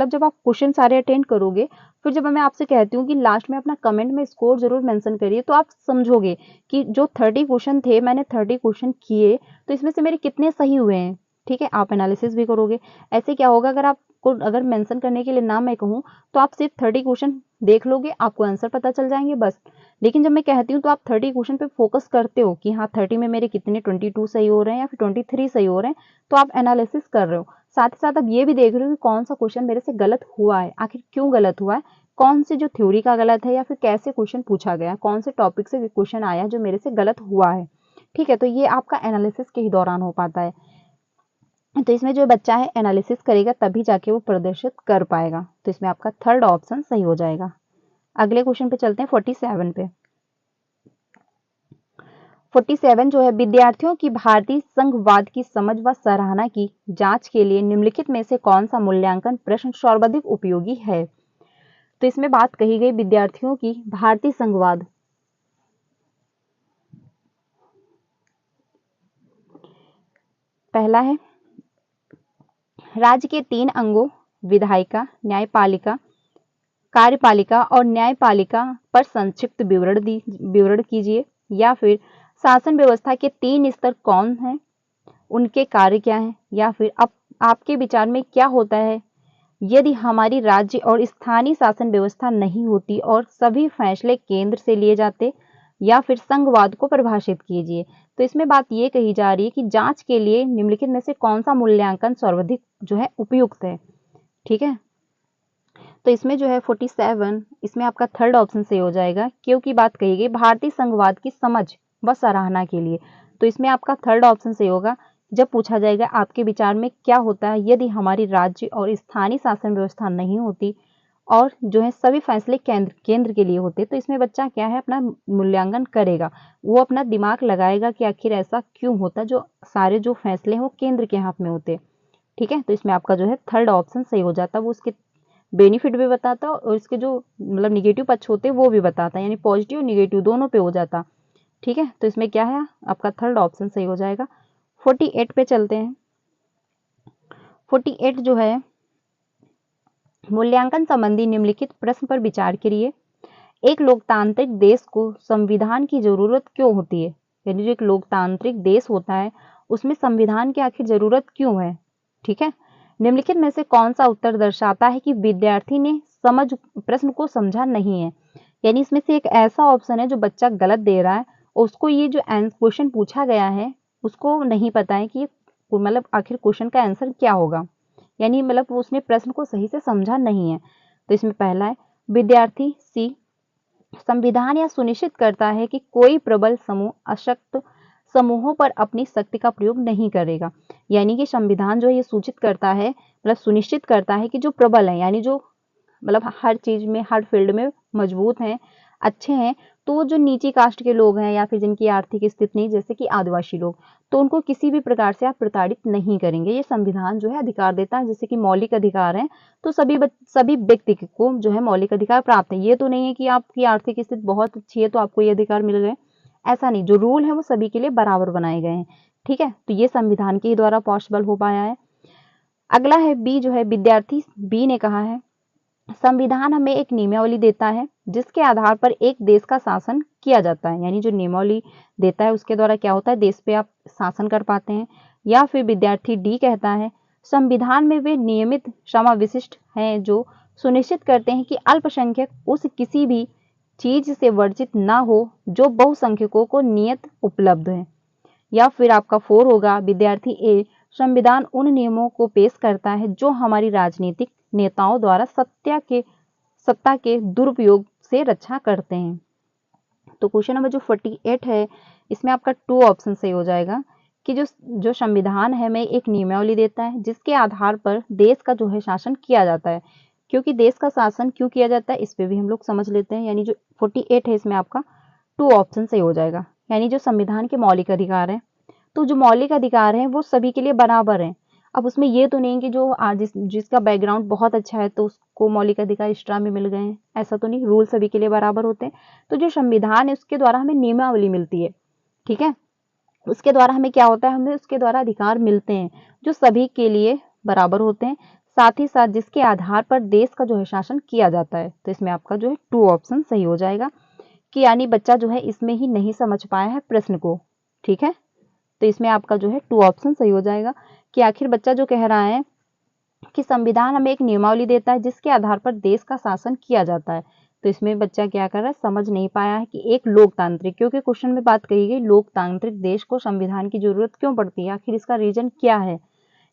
जब आप क्वेश्चन सारे अटेंड करोगे, फिर जब मैं आपसे कहती हूँ कि लास्ट में अपना कमेंट में स्कोर जरूर मेंशन करिए, तो आप समझोगे कि जो 30 क्वेश्चन थे मैंने 30 क्वेश्चन किए, तो इसमें से मेरे कितने सही हुए हैं। ठीक है, आप एनालिसिस भी करोगे। ऐसे क्या होगा, अगर मेंशन करने के लिए ना मैं कहूँ तो आप सिर्फ 30 क्वेश्चन देख लोगे, आपको आंसर पता चल जाएंगे बस। लेकिन जब मैं कहती हूँ तो आप 30 क्वेश्चन पे फोकस करते हो कि हाँ 30 में मेरे कितने 22 सही हो रहे हैं या फिर 23 सही हो रहे हैं, तो आप एनालिसिस कर रहे हो। साथ ही साथ आप ये भी देख रहे हो कि कौन सा क्वेश्चन मेरे से गलत हुआ है, आखिर क्यों गलत हुआ है, कौन से जो थ्योरी का गलत है या फिर कैसे क्वेश्चन पूछा गया, कौन से टॉपिक से क्वेश्चन आया जो मेरे से गलत हुआ है। ठीक है, तो ये आपका एनालिसिस के ही दौरान हो पाता है। तो इसमें जो बच्चा है एनालिसिस करेगा तभी जाके वो प्रदर्शित कर पाएगा। तो इसमें आपका थर्ड ऑप्शन सही हो जाएगा। अगले क्वेश्चन पे चलते हैं 47 पे। 47 जो है, विद्यार्थियों की भारतीय संघवाद की समझ व सराहना की जांच के लिए निम्नलिखित में से कौन सा मूल्यांकन प्रश्न सर्वाधिक उपयोगी है। तो इसमें बात कही गई विद्यार्थियों की भारतीय संघवाद। पहला है, राज्य के 3 अंगों विधायिका, न्यायपालिका, कार्यपालिका और न्यायपालिका पर संक्षिप्त विवरण कीजिए। या फिर शासन व्यवस्था के 3 स्तर कौन हैं, उनके कार्य क्या हैं। या फिर आपके विचार में क्या होता है यदि हमारी राज्य और स्थानीय शासन व्यवस्था नहीं होती और सभी फैसले केंद्र से लिए जाते। या फिर संघवाद को परिभाषित कीजिए। तो इसमें बात ये कही जा रही है कि जांच के लिए निम्नलिखित में से कौन सा मूल्यांकन सर्वाधिक जो है उपयुक्त है। ठीक है, तो इसमें जो है 47 इसमें आपका थर्ड ऑप्शन से हो जाएगा, क्योंकि बात कही गई भारतीय संघवाद की समझ व सराहना के लिए। तो इसमें आपका थर्ड ऑप्शन से होगा, जब पूछा जाएगा आपके विचार में क्या होता है यदि हमारी राज्य और स्थानीय शासन व्यवस्था नहीं होती और जो है सभी फैसले केंद्र के लिए होते, तो इसमें बच्चा क्या है अपना मूल्यांकन करेगा, वो अपना दिमाग लगाएगा कि आखिर ऐसा क्यों होता जो सारे जो फैसले हैं वो केंद्र के हाथ में होते। ठीक है, तो इसमें आपका जो है थर्ड ऑप्शन सही हो जाता है। वो उसके बेनिफिट भी बताता और इसके जो नेगेटिव पक्ष होते वो भी बताता, यानी पॉजिटिव नेगेटिव दोनों पे हो जाता। ठीक है, तो इसमें क्या है आपका थर्ड ऑप्शन सही हो जाएगा। 48 पे चलते हैं। 48 जो है, मूल्यांकन संबंधी निम्नलिखित प्रश्न पर विचार करिए। एक लोकतांत्रिक देश को संविधान की जरूरत क्यों होती है, यानी जो एक लोकतांत्रिक देश होता है उसमें संविधान की आखिर जरूरत क्यों है। ठीक है, निम्नलिखित में से कौन सा उत्तर दर्शाता है कि विद्यार्थी ने प्रश्न को समझा नहीं है। यानी इसमें से एक ऐसा ऑप्शन है जो बच्चा गलत दे रहा है, उसको ये जो क्वेश्चन पूछा गया है उसको नहीं पता है कि मतलब आखिर क्वेश्चन का आंसर क्या होगा, यानी मतलब उसने प्रश्न को सही से समझा नहीं है। तो इसमें पहला है विद्यार्थी सी, संविधान यह सुनिश्चित करता है कि कोई प्रबल समूह अशक्त समूहों पर अपनी शक्ति का प्रयोग नहीं करेगा। यानी कि संविधान जो है ये सूचित करता है, मतलब सुनिश्चित करता है कि जो प्रबल है, यानी जो मतलब हर चीज में हर फील्ड में मजबूत हैं, अच्छे हैं, तो वो जो नीची कास्ट के लोग हैं या फिर जिनकी आर्थिक स्थिति नहीं, जैसे कि आदिवासी लोग, तो उनको किसी भी प्रकार से आप प्रताड़ित नहीं करेंगे। ये संविधान जो है अधिकार देता है, जैसे कि मौलिक अधिकार है, तो सभी व्यक्ति को जो है मौलिक अधिकार प्राप्त है। ये तो नहीं है कि आपकी आर्थिक स्थिति बहुत अच्छी है तो आपको ये अधिकार मिल गए, ऐसा नहीं। जो रूल है वो सभी के लिए बराबर बनाए गए हैं, ठीक है। तो ये संविधान के द्वारा पॉसिबल हो पाया है। अगला है बी, जो है विद्यार्थी बी ने कहा है संविधान हमें एक नियमावली देता है जिसके आधार पर एक देश का शासन किया जाता है। यानी जो नियमावली देता है उसके द्वारा क्या होता है, देश पे आप शासन कर पाते हैं। या फिर विद्यार्थी डी कहता है संविधान में वे नियमित समाविष्ट हैं जो सुनिश्चित करते हैं कि अल्पसंख्यक उस किसी भी चीज से वर्जित ना हो जो बहुसंख्यकों को नियत उपलब्ध है। या फिर आपका 4 होगा विद्यार्थी ए, संविधान उन नियमों को पेश करता है जो हमारी राजनीतिक नेताओं द्वारा सत्ता के दुरुपयोग से रक्षा करते हैं। तो क्वेश्चन नंबर जो 48 है इसमें आपका 2 ऑप्शन सही हो जाएगा कि जो संविधान है हमें एक नियमावली देता है जिसके आधार पर देश का जो है शासन किया जाता है। क्योंकि देश का शासन क्यों किया जाता है इस पे भी हम लोग समझ लेते हैं। यानी जो 48 है इसमें आपका 2 ऑप्शन सही हो जाएगा। यानी जो संविधान के मौलिक अधिकार हैं, तो जो मौलिक अधिकार हैं वो सभी के लिए बराबर हैं। अब उसमें ये तो नहीं कि जो जिसका बैकग्राउंड बहुत अच्छा है तो उसको मौलिक अधिकार एक्स्ट्रा में मिल गए हैं, ऐसा तो नहीं। रूल सभी के लिए बराबर होते हैं। तो जो संविधान है उसके द्वारा हमें नियमावली मिलती है, ठीक है। उसके द्वारा हमें क्या होता है, हमें उसके द्वारा अधिकार मिलते हैं जो सभी के लिए बराबर होते हैं, साथ ही साथ जिसके आधार पर देश का जो है शासन किया जाता है। तो इसमें आपका जो है 2 ऑप्शन सही हो जाएगा कि यानी बच्चा जो है इसमें ही नहीं समझ पाया है प्रश्न को, ठीक है। तो इसमें आपका जो है 2 ऑप्शन सही हो जाएगा कि आखिर बच्चा जो कह रहा है कि संविधान हमें एक नियमावली देता है जिसके आधार पर देश का शासन किया जाता है। तो इसमें बच्चा क्या कर रहा है, समझ नहीं पाया है कि एक लोकतांत्रिक, क्योंकि क्वेश्चन में बात कही गई लोकतांत्रिक देश को संविधान की जरूरत क्यों पड़ती है, आखिर इसका रीजन क्या है।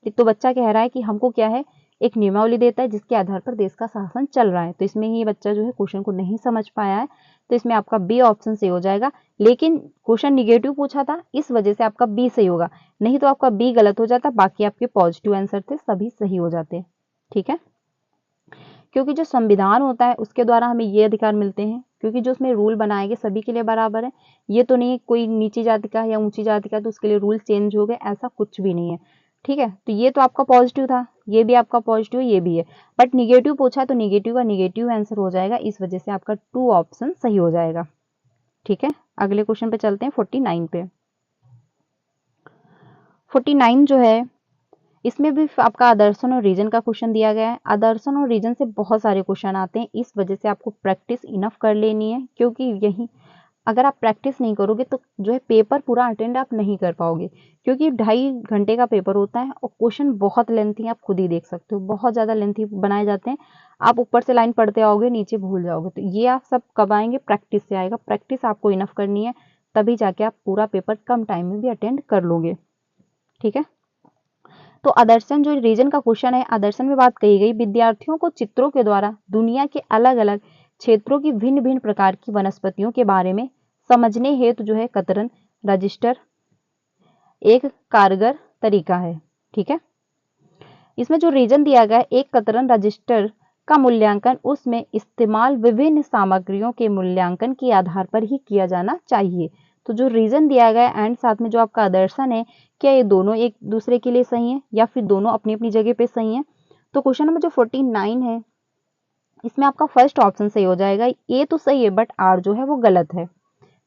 तो बच्चा कह रहा है कि हमको क्या है, एक नियमावली देता है जिसके आधार पर देश का शासन चल रहा है। तो इसमें ही बच्चा जो है क्वेश्चन को नहीं समझ पाया है। तो इसमें आपका बी ऑप्शन सही हो जाएगा। लेकिन क्वेश्चन निगेटिव पूछा था इस वजह से आपका बी सही होगा, नहीं तो आपका बी गलत हो जाता, बाकी आपके पॉजिटिव आंसर थे सभी सही हो जाते, ठीक है। क्योंकि जो संविधान होता है उसके द्वारा हमें ये अधिकार मिलते हैं, क्योंकि जो उसमें रूल बनाए गए सभी के लिए बराबर है। ये तो नहीं कोई नीची जाति का या ऊंची जाति का तो उसके लिए रूल चेंज हो गए, ऐसा कुछ भी नहीं है, ठीक है। तो ये तो आपका पॉजिटिव था, ये भी आपका पॉजिटिव है, ये भी है। बट निगेटिव पूछा तो निगेटिव का निगेटिव आंसर हो जाएगा, इस वजह से आपका 2 ऑप्शन सही हो जाएगा, ठीक है। अगले क्वेश्चन पे चलते हैं 49 पे। 49 जो है इसमें भी आपका आदर्शन और रीजन का क्वेश्चन दिया गया है। आदर्शन और रीजन से बहुत सारे क्वेश्चन आते हैं, इस वजह से आपको प्रैक्टिस इनफ कर लेनी है। क्योंकि यही अगर आप प्रैक्टिस नहीं करोगे तो जो है पेपर पूरा अटेंड आप नहीं कर पाओगे, क्योंकि 2.5 घंटे का पेपर होता है और क्वेश्चन बहुत लेंथी, आप खुद ही देख सकते हो, बहुत ज्यादा लेंथी बनाए जाते हैं। आप ऊपर से लाइन पढ़ते आओगे नीचे भूल जाओगे। तो ये आप सब कब आएंगे, प्रैक्टिस से आएगा। प्रैक्टिस आपको इनफ करनी है, तभी जाके आप पूरा पेपर कम टाइम में भी अटेंड कर लोगे, ठीक है। तो आदर्शन जो रीजन का क्वेश्चन है, आदर्शन में बात कही गई विद्यार्थियों को चित्रों के द्वारा दुनिया के अलग अलग क्षेत्रों की भिन्न भिन्न प्रकार की वनस्पतियों के बारे में समझने हेतु जो है कतरन रजिस्टर एक कारगर तरीका है, ठीक है। इसमें जो रीजन दिया गया है, एक कतरन रजिस्टर का मूल्यांकन उसमें इस्तेमाल विभिन्न सामग्रियों के मूल्यांकन के आधार पर ही किया जाना चाहिए। तो जो रीजन दिया गया एंड साथ में जो आपका आदर्शन है, क्या ये दोनों एक दूसरे के लिए सही है या फिर दोनों अपनी अपनी जगह पे सही है। तो क्वेश्चन नंबर जो 49 है इसमें आपका फर्स्ट ऑप्शन सही हो जाएगा। ए तो सही है बट आर जो है वो गलत है,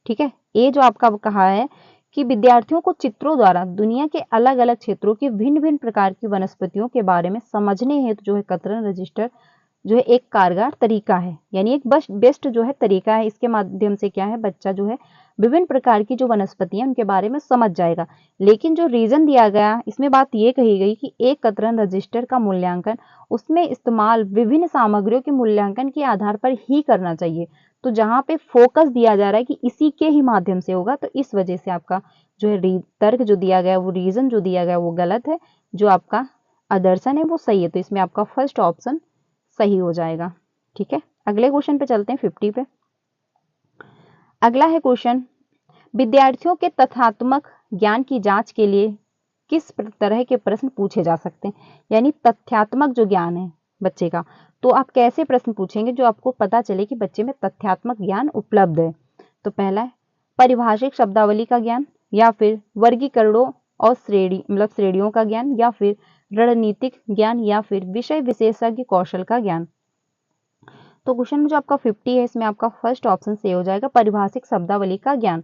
ठीक है। ए जो आपका कहा है कि विद्यार्थियों को चित्रों द्वारा दुनिया के अलग अलग क्षेत्रों की भिन्न भिन्न प्रकार की वनस्पतियों के बारे में समझने हेतु जो है कतरन रजिस्टर जो है एक कारगर तरीका है, यानी एक बेस्ट जो है तरीका है। इसके माध्यम से क्या है, बच्चा जो है विभिन्न प्रकार की जो वनस्पति हैं उनके बारे में समझ जाएगा। लेकिन जो रीजन दिया गया इसमें बात ये कही गई कि एक कतरन रजिस्टर का मूल्यांकन उसमें इस्तेमाल विभिन्न सामग्रियों के मूल्यांकन के आधार पर ही करना चाहिए। तो जहाँ पे फोकस दिया जा रहा है कि इसी के ही माध्यम से होगा, तो इस वजह से आपका जो है तर्क जो दिया गया, वो रीजन जो दिया गया वो गलत है, जो आपका आदर्शन है वो सही है। तो इसमें आपका फर्स्ट ऑप्शन सही हो जाएगा। ठीक है, अगले क्वेश्चन पे चलते हैं 50 पे। अगला है क्वेश्चन, विद्यार्थियों के तथ्यात्मक ज्ञान की जांच के लिए किस तरह के प्रश्न पूछे जा सकते हैं। यानी तथ्यात्मक जो ज्ञान है बच्चे का, तो आप कैसे प्रश्न पूछेंगे जो आपको पता चले कि बच्चे में तथ्यात्मक ज्ञान उपलब्ध है। तो पहला है परिभाषिक शब्दावली का ज्ञान, या फिर वर्गीकरणों और श्रेणियों का ज्ञान, या फिर रणनीतिक ज्ञान, या फिर विषय विशेषज्ञ कौशल का ज्ञान। तो क्वेश्चन में जो आपका 50 है इसमें आपका फर्स्ट ऑप्शन सही हो जाएगा, परिभाषिक शब्दावली का ज्ञान।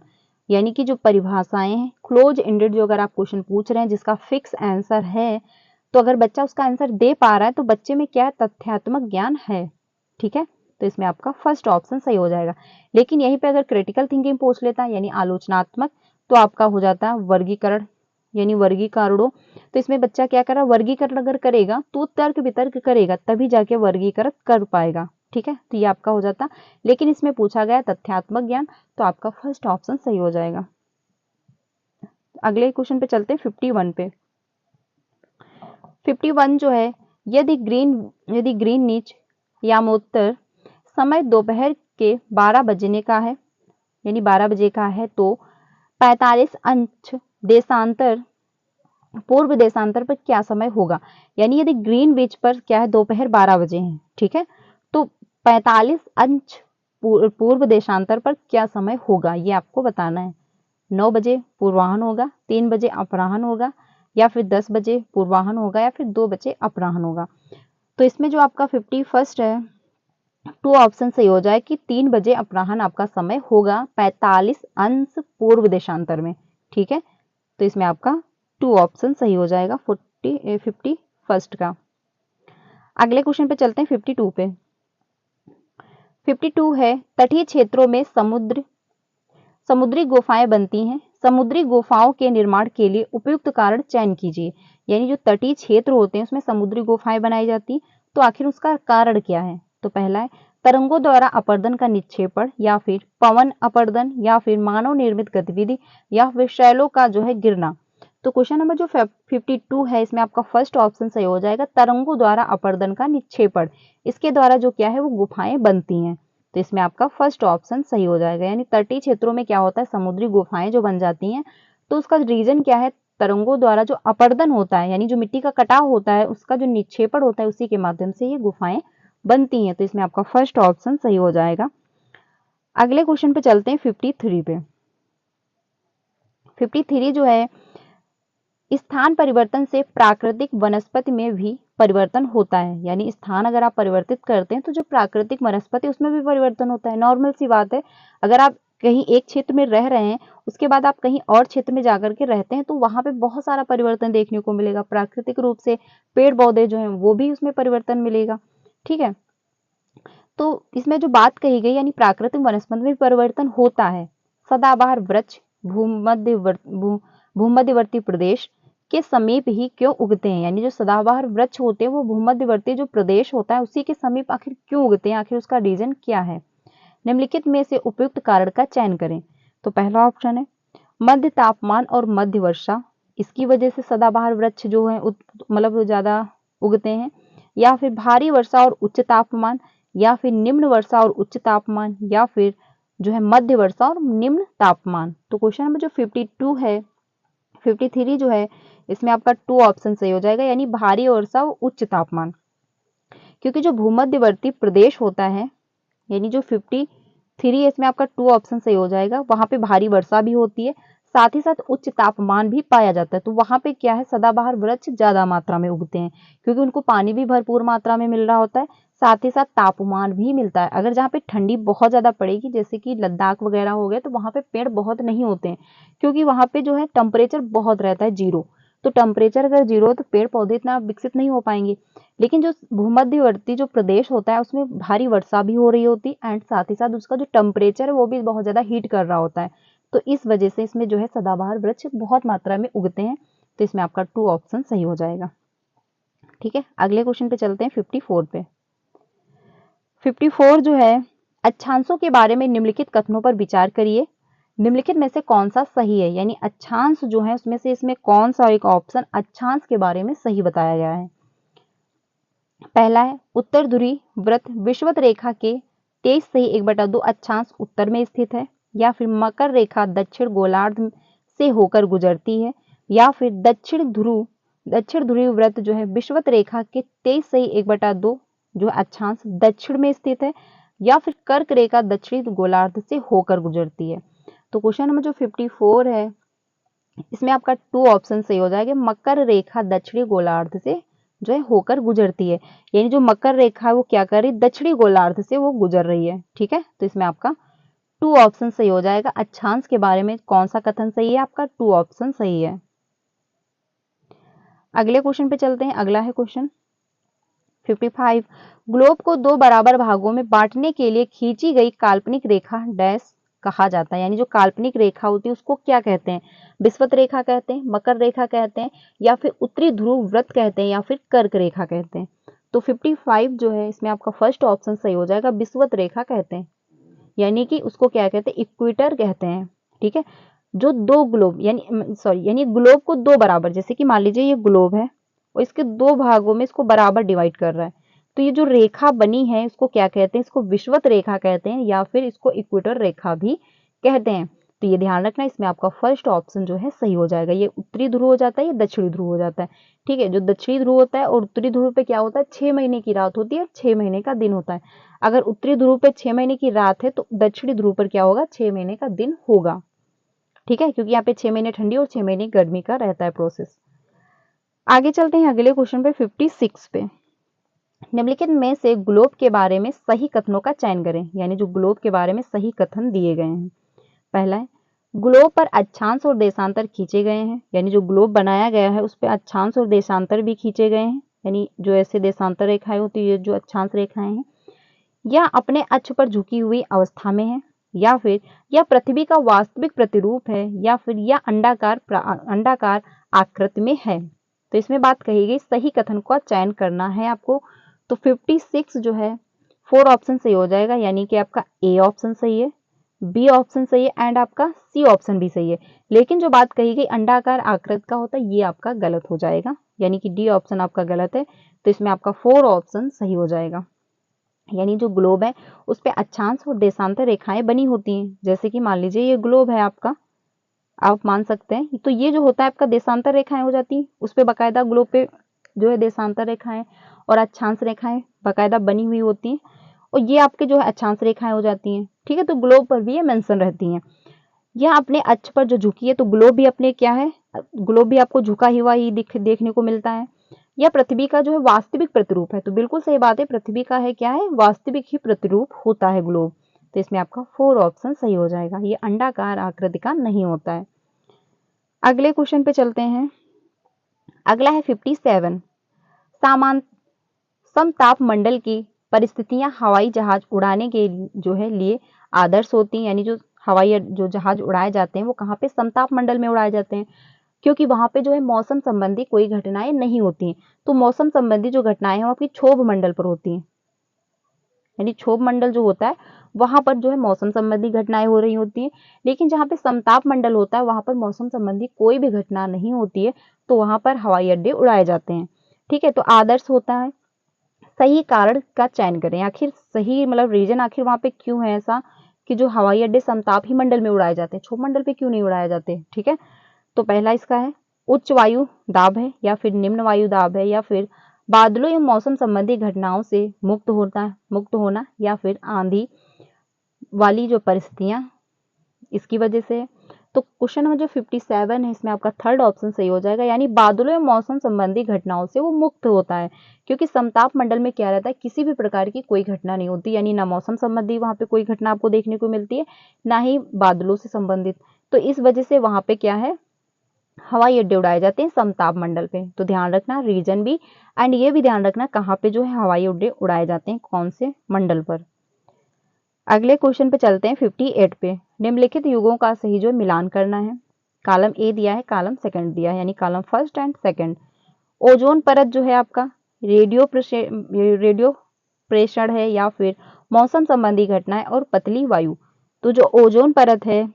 यानी कि जो परिभाषाएं हैं क्लोज एंडेड, जो अगर आप क्वेश्चन पूछ रहे हैं जिसका फिक्स आंसर है, तो अगर बच्चा उसका आंसर दे पा रहा है तो बच्चे में क्या है, तथ्यात्मक ज्ञान है। ठीक है, तो इसमें आपका फर्स्ट ऑप्शन सही हो जाएगा। लेकिन यहीं पे अगर क्रिटिकल थिंकिंग पूछ लेता है यानी आलोचनात्मक, तो आपका हो जाता है वर्गीकरण यानी वर्गीकरणों। तो इसमें बच्चा क्या कर रहा है, वर्गीकरण अगर करेगा तो तर्क वितर्क करेगा तभी जाके वर्गीकरण कर पाएगा। ठीक है, तो ये आपका हो जाता। लेकिन इसमें पूछा गया तथ्यात्मक ज्ञान, तो आपका फर्स्ट ऑप्शन सही हो जाएगा। अगले क्वेश्चन पे चलते हैं 51 पे। 51 जो है, यदि ग्रीन नीच यामोत्तर समय दोपहर के 12 बजने का है, यानी 12 बजे का है, तो 45 अंश देशांतर पूर्व देशांतर पर क्या समय होगा। यानी यदि ग्रीन विच पर क्या है, दोपहर 12 बजे है। ठीक है, तो 45 अंश पूर्व देशांतर पर क्या समय होगा, ये आपको बताना है। 9 बजे पूर्वाह्न होगा, 3 बजे अपराह्न होगा, या फिर 10 बजे पूर्वाह्न होगा, या फिर 2 बजे अपराह्न होगा। तो इसमें जो आपका 51 है, 2 ऑप्शन सही हो जाए कि 3 बजे अपराह्न आपका समय होगा 45 अंश पूर्व देशांतर में। ठीक है, तो इसमें आपका 2 ऑप्शन सही हो जाएगा 51 का। अगले क्वेश्चन पे चलते हैं 52 पे। 52 है, तटीय क्षेत्रों में समुद्री गुफाएं बनती हैं, समुद्री गुफाओं के निर्माण के लिए उपयुक्त कारण चयन कीजिए। यानी जो तटीय क्षेत्र होते हैं उसमें समुद्री गुफाएं बनाई जाती, तो आखिर उसका कारण क्या है। तो पहला है तरंगों द्वारा अपरदन का निक्षेपण, या फिर पवन अपरदन, या फिर मानव निर्मित गतिविधि, या फिर शैलों का जो है गिरना। तो क्वेश्चन नंबर जो 52 है इसमें आपका फर्स्ट ऑप्शन सही हो जाएगा, तरंगों द्वारा अपरदन का निक्षेपण। इसके द्वारा जो क्या है वो गुफाएं बनती हैं। तो इसमें आपका फर्स्ट ऑप्शन सही हो जाएगा। यानी तटीय क्षेत्रों में क्या होता है, समुद्री गुफाएं जो बन जाती हैं, तो उसका रीजन क्या है, तरंगों द्वारा जो अपरदन होता है, यानी जो मिट्टी का कटाव होता है उसका जो निक्षेपण होता है, उसी के माध्यम से ये गुफाएं बनती हैं। तो इसमें आपका फर्स्ट ऑप्शन सही हो जाएगा। अगले क्वेश्चन पे चलते हैं 53 पे। 53 जो है, स्थान परिवर्तन से प्राकृतिक वनस्पति में भी परिवर्तन होता है। यानी स्थान अगर आप परिवर्तित करते हैं तो जो प्राकृतिक वनस्पति उसमें भी परिवर्तन होता है। नॉर्मल सी बात है, अगर आप कहीं एक क्षेत्र में रह रहे हैं उसके बाद आप कहीं और क्षेत्र में जाकर के रहते हैं तो वहां पे बहुत सारा परिवर्तन देखने को मिलेगा। प्राकृतिक रूप से पेड़ पौधे जो हैं वो भी उसमें परिवर्तन मिलेगा। ठीक है, तो इसमें जो बात कही गई यानी प्राकृतिक वनस्पति में परिवर्तन होता है। सदाबहार वृक्ष भूमध्यवर्ती प्रदेश के समीप ही क्यों उगते हैं। यानी जो सदाबहार वृक्ष होते हैं वो भूमध्यवर्ती जो प्रदेश होता है उसी के समीप आखिर क्यों उगते हैं, आखिर उसका रीजन क्या है। निम्नलिखित में से उपयुक्त कारण का चयन करें। तो पहला ऑप्शन है मध्य तापमान और मध्य वर्षा, इसकी वजह से सदाबहार वृक्ष जो है मतलब ज्यादा उगते हैं, या फिर भारी वर्षा और उच्च तापमान, या फिर निम्न वर्षा और उच्च तापमान, या फिर जो है मध्य वर्षा और निम्न तापमान। तो क्वेश्चन नंबर जो 52 है 53 जो है इसमें आपका 2 ऑप्शन सही हो जाएगा, यानी भारी वर्षा और उच्च तापमान। क्योंकि जो भूमध्यवर्ती प्रदेश होता है यानी जो 53 है इसमें आपका 2 ऑप्शन सही हो जाएगा, वहां पे भारी वर्षा भी होती है, साथ ही साथ उच्च तापमान भी पाया जाता है। तो वहां पे क्या है, सदाबहार वृक्ष ज्यादा मात्रा में उगते हैं क्योंकि उनको पानी भी भरपूर मात्रा में मिल रहा होता है, साथ ही साथ तापमान भी मिलता है। अगर जहाँ पे ठंडी बहुत ज्यादा पड़ेगी जैसे कि लद्दाख वगैरह हो गए तो वहां पे पेड़ बहुत नहीं होते हैं क्योंकि वहां पे जो है टेम्परेचर बहुत रहता है 0। तो टेम्परेचर अगर 0 हो तो पेड़ पौधे इतना विकसित नहीं हो पाएंगे। लेकिन जो भूमध्यवर्ती जो प्रदेश होता है उसमें भारी वर्षा भी हो रही होती है एंड साथ ही साथ उसका जो टेम्परेचर है वो भी बहुत ज्यादा हीट कर रहा होता है। तो इस वजह से इसमें जो है सदाबहार वृक्ष बहुत मात्रा में उगते हैं। तो इसमें आपका 2 ऑप्शन सही हो जाएगा। ठीक है, अगले क्वेश्चन पे चलते हैं 54 पे। 54 जो है, अक्षांशों के बारे में निम्नलिखित कथनों पर विचार करिए। निम्नलिखित में से कौन सा सही है, यानी अक्षांश जो है उसमें से इसमें कौन सा एक ऑप्शन अक्षांश के बारे में सही बताया गया है। पहला है उत्तर ध्रुवी वृत्त विषुवत रेखा के 23 सही 1/2 अक्षांश उत्तर में स्थित है, या फिर मकर रेखा दक्षिण गोलार्ध से होकर गुजरती है, या फिर दक्षिण ध्रुवीय वृत्त जो है विषुवत रेखा के 23 सही 1/2 जो अक्षांश दक्षिण में स्थित है, या फिर कर्क रेखा दक्षिणी गोलार्ध से होकर गुजरती है। तो क्वेश्चन नंबर जो 54 है इसमें आपका 2 ऑप्शन सही हो जाएगा। मकर रेखा दक्षिणी गोलार्ध से जो है होकर गुजरती है, यानी जो मकर रेखा है वो क्या कर रही है, दक्षिणी गोलार्ध से वो गुजर रही है। ठीक है, तो इसमें आपका 2 ऑप्शन सही हो जाएगा। अक्षांश के बारे में कौन सा कथन सही है, आपका 2 ऑप्शन सही है। अगले क्वेश्चन पे चलते हैं। अगला है क्वेश्चन 55। ग्लोब को 2 बराबर भागों में बांटने के लिए खींची गई काल्पनिक रेखा डैश कहा जाता है, यानी जो काल्पनिक रेखा होती है उसको क्या कहते हैं, विषुवत रेखा कहते हैं, मकर रेखा कहते हैं, या फिर उत्तरी ध्रुव वृत्त कहते हैं, या फिर कर्क रेखा कहते हैं। तो 55 जो है इसमें आपका फर्स्ट ऑप्शन सही हो जाएगा, विषुवत रेखा कहते हैं, यानी कि उसको क्या कहते हैं, इक्वेटर कहते हैं। ठीक है, जो 2 ग्लोब यानी ग्लोब को 2 बराबर, जैसे कि मान लीजिए ये ग्लोब है और इसके 2 भागों में इसको बराबर डिवाइड कर रहा है, तो ये जो रेखा बनी है इसको क्या कहते हैं, इसको विषुवत रेखा कहते हैं, या फिर इसको इक्वेटर रेखा भी कहते हैं। तो ये ध्यान रखना, इसमें आपका फर्स्ट ऑप्शन जो है सही हो जाएगा। ये उत्तरी ध्रुव हो जाता है, ये दक्षिणी ध्रुव हो जाता है। ठीक है, जो दक्षिणी ध्रुव होता है और उत्तरी ध्रुव पे क्या होता है, 6 महीने की रात होती है, 6 महीने का दिन होता है। अगर उत्तरी ध्रुव पे 6 महीने की रात है तो दक्षिणी ध्रुव पर क्या होगा, 6 महीने का दिन होगा। ठीक है, क्योंकि यहाँ पे 6 महीने ठंडी और 6 महीने गर्मी का रहता है प्रोसेस। आगे चलते हैं अगले क्वेश्चन पे 56 पे। निम्नलिखित में से ग्लोब के बारे में सही कथनों का चयन करें, यानी जो ग्लोब के बारे में सही कथन दिए गए हैं। पहला है ग्लोब पर अक्षांश और देशांतर खींचे गए हैं, यानी जो ग्लोब बनाया गया है उस पर अक्षांश और देशांतर भी खींचे गए हैं, यानी जो ऐसे देशांतर रेखाएं होती है जो अक्षांश रेखाएं हैं, या अपने अक्ष पर झुकी हुई अवस्था में है, या फिर यह पृथ्वी का वास्तविक प्रतिरूप है, या फिर यह अंडाकार आकृति में है। तो इसमें बात कही गई सही कथन का चयन करना है आपको। तो 56 जो है 4 ऑप्शन सही हो जाएगा, यानी कि आपका ए ऑप्शन सही है, बी ऑप्शन सही है एंड आपका सी ऑप्शन भी सही है। लेकिन जो बात कही गई अंडाकार आकृति का होता है ये आपका गलत हो जाएगा, यानी कि डी ऑप्शन आपका गलत है। तो इसमें आपका 4 ऑप्शन सही हो जाएगा, यानी जो ग्लोब है उस पे अक्षांश और देशांतर रेखाएं बनी होती हैं। जैसे कि मान लीजिए ये ग्लोब है आपका, आप मान सकते हैं, तो ये जो होता है आपका देशांतर रेखाएं हो जाती है, उस पे बाकायदा ग्लोब पे जो है देशांतर रेखाएं और अक्षांश रेखाएं बाकायदा बनी हुई होती हैं, और ये आपके जो है अक्षांश रेखाएं हो जाती हैं। ठीक है, तो ग्लोब पर भी ये मेंशन रहती हैं। यह अपने अक्ष पर जो झुकी है, तो ग्लोब भी अपने क्या है, ग्लोब भी आपको झुका हुआ ही देखने को मिलता है। यह पृथ्वी का जो है वास्तविक प्रतिरूप है, तो बिल्कुल सही बात है, पृथ्वी का है क्या है, वास्तविक ही प्रतिरूप होता है ग्लोब। तो इसमें आपका 4 ऑप्शन सही हो जाएगा, ये अंडाकार आकृति का नहीं होता है। अगले क्वेश्चन पे चलते हैं। अगला है 57। समताप मंडल की परिस्थितियां हवाई जहाज उड़ाने के जो है लिए आदर्श होती हैं, यानी जो हवाई जो जहाज उड़ाए जाते हैं वो कहाँ पे, समताप मंडल में उड़ाए जाते हैं, क्योंकि वहां पे जो है मौसम संबंधी कोई घटनाएं नहीं होती हैं। तो मौसम संबंधी जो घटनाएं हैं वो आपकी क्षोभ मंडल पर होती हैं, यानी क्षोभ मंडल जो होता है वहां पर जो है मौसम संबंधी घटनाएं हो रही होती हैं। लेकिन जहाँ पे समताप मंडल होता है वहां पर मौसम संबंधी कोई भी घटना नहीं होती है, तो वहां पर हवाई अड्डे उड़ाए जाते हैं। ठीक है, तो आदर्श होता है। सही कारण का चयन करें, आखिर सही मतलब रीजन आखिर वहां पे क्यों है ऐसा कि जो हवाई अड्डे समताप ही मंडल में उड़ाए जाते हैं, क्षोभ मंडल पे क्यों नहीं उड़ाए जाते। ठीक है, तो पहला इसका है उच्च वायु दाब है, या फिर निम्न वायु दाब है, या फिर बादलों या मौसम संबंधी घटनाओं से मुक्त होना, या फिर आंधी वाली जो परिस्थितियां इसकी वजह से। तो क्वेश्चन नंबर जो 57 है इसमें आपका थर्ड ऑप्शन सही हो जाएगा, यानी बादलों या मौसम संबंधी घटनाओं से वो मुक्त होता है, क्योंकि समताप मंडल में क्या रहता है, किसी भी प्रकार की कोई घटना नहीं होती, यानी ना मौसम संबंधी वहां पे कोई घटना आपको देखने को मिलती है, ना ही बादलों से संबंधित। तो इस वजह से वहां पे क्या है, हवाई अड्डे उड़ाए जाते हैं समताप मंडल पे। तो ध्यान रखना रीजन भी एंड ये भी ध्यान रखना कहाँ पे जो है हवाई अड्डे उड़ाए जाते हैं, कौन से मंडल पर। अगले क्वेश्चन पे चलते हैं 58 पे। निम्नलिखित युगों का सही जो मिलान करना है। कॉलम ए दिया है, कॉलम सेकंड दिया है, यानी column first and second. Ozone परत जो है आपका रेडियो प्रेषण है या फिर मौसम संबंधी घटनाएं और पतली वायु। तो जो ओजोन परत है,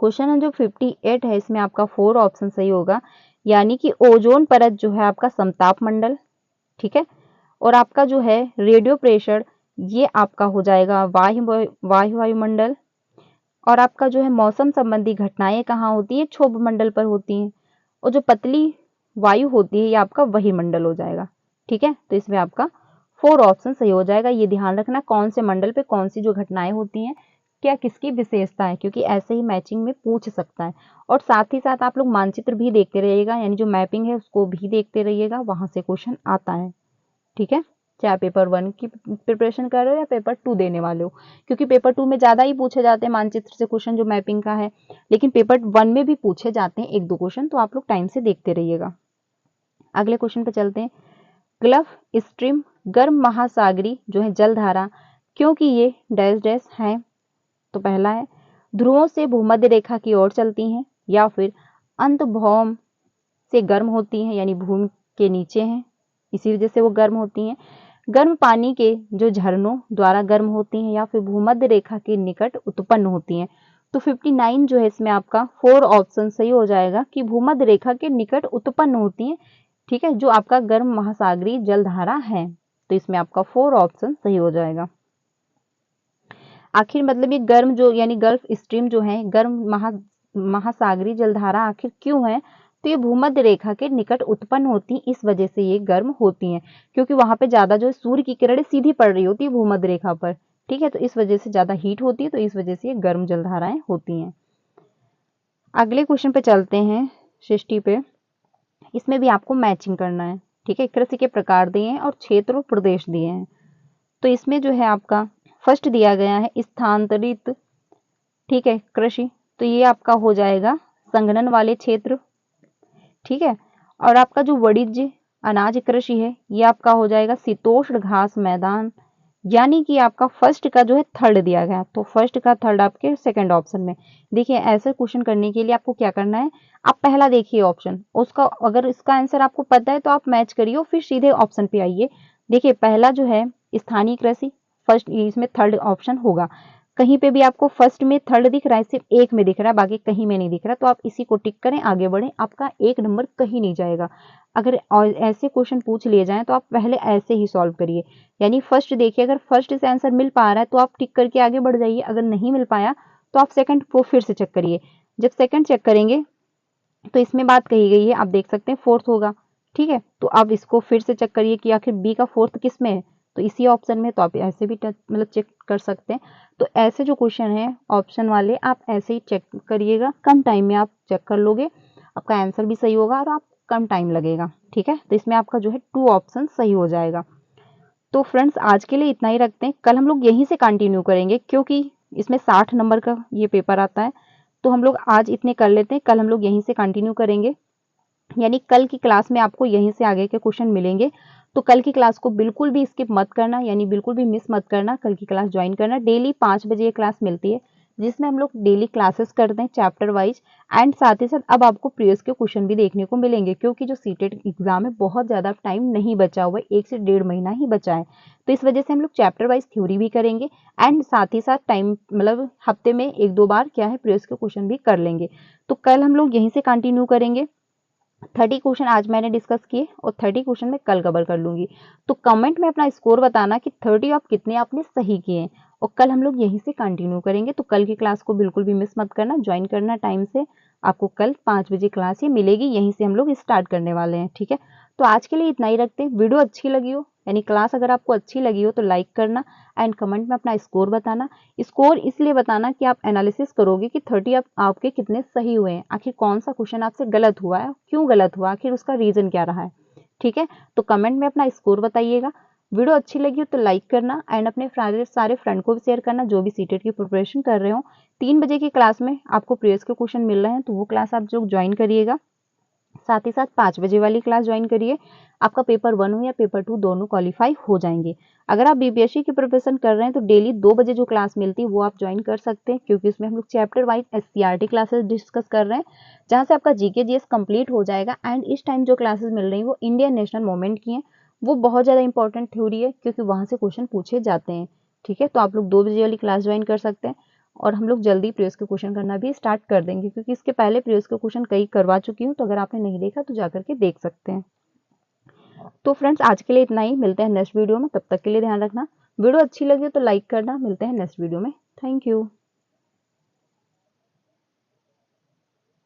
क्वेश्चन जो 58 है इसमें आपका 4 ऑप्शन सही होगा, यानी कि ओजोन परत जो है आपका समताप मंडल, ठीक है। और आपका जो है रेडियो प्रेषण ये आपका हो जाएगा वायुमंडल। और आपका जो है मौसम संबंधी घटनाएं कहाँ होती है, क्षोभ मंडल पर होती हैं। और जो पतली वायु होती है ये आपका वही मंडल हो जाएगा, ठीक है। तो इसमें आपका 4 ऑप्शन सही हो जाएगा। ये ध्यान रखना कौन से मंडल पे कौन सी जो घटनाएं होती हैं, क्या किसकी विशेषता है, क्योंकि ऐसे ही मैचिंग में पूछ सकता है। और साथ ही साथ आप लोग मानचित्र भी देखते रहिएगा, यानी जो मैपिंग है उसको भी देखते रहिएगा, वहां से क्वेश्चन आता है, ठीक है। चाहे पेपर 1 की प्रिपरेशन कर रहे हो या पेपर 2 देने वाले हो, क्योंकि पेपर 2 में ज्यादा ही पूछे जाते हैं मानचित्र से क्वेश्चन जो मैपिंग का है, लेकिन पेपर 1 में भी पूछे जाते हैं 1-2 क्वेश्चन, तो आप लोग टाइम से देखते रहिएगा। अगले क्वेश्चन पे चलते हैं। गल्फ स्ट्रीम गर्म महासागरी जो है जलधारा, क्योंकि ये डैश डैश है। तो पहला है ध्रुवों से भूमध्य रेखा की ओर चलती हैं, या फिर अंतभौम से गर्म होती हैं, यानी भूमि के नीचे हैं इसी वजह से वो गर्म होती हैं। गर्म पानी के जो झरनों द्वारा गर्म होती हैं, या फिर भूमध्य रेखा के निकट उत्पन्न होती हैं। तो 59 जो है इसमें आपका 4 ऑप्शन सही हो जाएगा कि भूमध्य रेखा के निकट उत्पन्न होती हैं, ठीक है, जो आपका गर्म महासागरीय जलधारा है। तो इसमें आपका 4 ऑप्शन सही हो जाएगा। आखिर मतलब ये गर्म जो यानी गल्फ स्ट्रीम जो है गर्म महासागरीय जलधारा आखिर क्यों है, तो ये भूमध्य रेखा के निकट उत्पन्न होती इस वजह से ये गर्म होती हैं, क्योंकि वहां पे ज्यादा जो सूर्य की किरणें सीधी पड़ रही होती है भूमध्य रेखा पर, ठीक है। तो इस वजह से ज्यादा हीट होती है, तो इस वजह से ये गर्म जलधाराएं होती हैं। अगले क्वेश्चन पे चलते हैं 60 पे। इसमें भी आपको मैचिंग करना है, ठीक है। कृषि के प्रकार दिए हैं और क्षेत्र और प्रदेश दिए हैं। तो इसमें जो है आपका फर्स्ट दिया गया है स्थानांतरित, ठीक है, कृषि। तो ये आपका हो जाएगा संघनन वाले क्षेत्र, ठीक है। और आपका जो वाणिज्य अनाज कृषि है ये आपका हो जाएगा शीतोष्ण घास मैदान, यानी कि आपका फर्स्ट का जो है थर्ड दिया गया, तो फर्स्ट का थर्ड आपके सेकंड ऑप्शन में। देखिए ऐसे क्वेश्चन करने के लिए आपको क्या करना है, आप पहला देखिए ऑप्शन, उसका अगर इसका आंसर आपको पता है तो आप मैच करिए, फिर सीधे ऑप्शन पे आइए। देखिए पहला जो है स्थानीय कृषि, फर्स्ट इसमें थर्ड ऑप्शन होगा। कहीं पे भी आपको फर्स्ट में थर्ड दिख रहा है, सिर्फ एक में दिख रहा है, बाकी कहीं में नहीं दिख रहा, तो आप इसी को टिक करें, आगे बढ़ें, आपका 1 नंबर कहीं नहीं जाएगा। अगर ऐसे क्वेश्चन पूछ लिए जाएं तो आप पहले ऐसे ही सॉल्व करिए, यानी फर्स्ट देखिए, अगर फर्स्ट से आंसर मिल पा रहा है तो आप टिक करके आगे बढ़ जाइए, अगर नहीं मिल पाया तो आप सेकंड को फिर से चेक करिए। जब सेकंड चेक करेंगे तो इसमें बात कही गई है, आप देख सकते हैं फोर्थ होगा, ठीक है। तो आप इसको फिर से चेक करिए कि आखिर बी का फोर्थ किस में है, तो इसी ऑप्शन में, तो आप ऐसे भी मतलब चेक कर सकते हैं। तो ऐसे जो क्वेश्चन है ऑप्शन वाले आप ऐसे ही चेक करिएगा, कम टाइम में आप चेक कर लोगे, आपका आंसर भी सही होगा और आप कम टाइम लगेगा, ठीक है। तो इसमें आपका जो है 2 ऑप्शन सही हो जाएगा। तो फ्रेंड्स आज के लिए इतना ही रखते हैं, कल हम लोग यहीं से कंटिन्यू करेंगे, क्योंकि इसमें 60 नंबर का ये पेपर आता है। तो हम लोग आज इतने कर लेते हैं, कल हम लोग यहीं से कंटिन्यू करेंगे, यानी कल की क्लास में आपको यहीं से आगे के क्वेश्चन मिलेंगे। तो कल की क्लास को बिल्कुल भी स्किप मत करना, यानी बिल्कुल भी मिस मत करना, कल की क्लास ज्वाइन करना। डेली 5 बजे ये क्लास मिलती है, जिसमें हम लोग डेली क्लासेस करते हैं चैप्टर वाइज, एंड साथ ही साथ अब आपको प्रीवियस के क्वेश्चन भी देखने को मिलेंगे, क्योंकि जो सीटेट एग्जाम है बहुत ज़्यादा टाइम नहीं बचा हुआ है, 1 से 1.5 महीना ही बचा है। तो इस वजह से हम लोग चैप्टर वाइज थ्योरी भी करेंगे, एंड साथ ही साथ टाइम मतलब हफ्ते में 1-2 बार क्या है प्रीवियस के क्वेश्चन भी कर लेंगे। तो कल हम लोग यहीं से कंटिन्यू करेंगे। 30 क्वेश्चन आज मैंने डिस्कस किए और 30 क्वेश्चन मैं कल कवर कर लूंगी। तो कमेंट में अपना स्कोर बताना कि 30 आप कितने आपने सही किए, और कल हम लोग यहीं से कंटिन्यू करेंगे। तो कल की क्लास को बिल्कुल भी मिस मत करना, ज्वाइन करना टाइम से। आपको कल 5 बजे क्लास ही मिलेगी, यहीं से हम लोग स्टार्ट करने वाले हैं, ठीक है। तो आज के लिए इतना ही रखते हैं। वीडियो अच्छी लगी हो यानी क्लास अगर आपको अच्छी लगी हो तो लाइक करना, एंड कमेंट में अपना स्कोर बताना। स्कोर इसलिए बताना कि आप एनालिसिस करोगे कि 30 आपके कितने सही हुए हैं, आखिर कौन सा क्वेश्चन आपसे गलत हुआ है, क्यों गलत हुआ, आखिर उसका रीजन क्या रहा है, ठीक है। तो कमेंट में अपना स्कोर बताइएगा। वीडियो अच्छी लगी हो तो लाइक करना एंड अपने सारे फ्रेंड को भी शेयर करना जो भी सीटेट की प्रिपरेशन कर रहे हो। 3 बजे की क्लास में आपको प्रीवियस के क्वेश्चन मिल रहे हैं, तो वो क्लास आप जो ज्वाइन करिएगा। साथ ही साथ 5 बजे वाली क्लास ज्वाइन करिए। आपका पेपर 1 हो या पेपर 2 दोनों क्वालिफाई हो जाएंगे। अगर आप बीपीएससी की प्रिपरेशन कर रहे हैं तो डेली 2 बजे जो क्लास मिलती है वो आप ज्वाइन कर सकते हैं, क्योंकि उसमें हम लोग chapter wise SCERT classes discuss कर रहे हैं, जहां से आपका जीके जीएस कंप्लीट हो जाएगा। एंड इस टाइम जो क्लासेस मिल रही है वो इंडियन नेशनल मूवमेंट की है, वो बहुत ज़्यादा इंपॉर्टेंट थ्योरी है क्योंकि वहां से क्वेश्चन पूछे जाते हैं। ठीक है, तो आप लोग 2 बजे वाली क्लास ज्वाइन कर सकते हैं और हम लोग जल्दी प्रीवियस के क्वेश्चन करना भी स्टार्ट कर देंगे, क्योंकि इसके पहले प्रीवियस के क्वेश्चन कई करवा चुकी हूँ, तो अगर आपने नहीं देखा तो जाकर के देख सकते हैं। तो फ्रेंड्स आज के लिए इतना ही, मिलते हैं नेक्स्ट वीडियो में, तब तक के लिए ध्यान रखना। वीडियो अच्छी लगी तो लाइक करना, मिलते हैं नेक्स्ट वीडियो में। Thank you.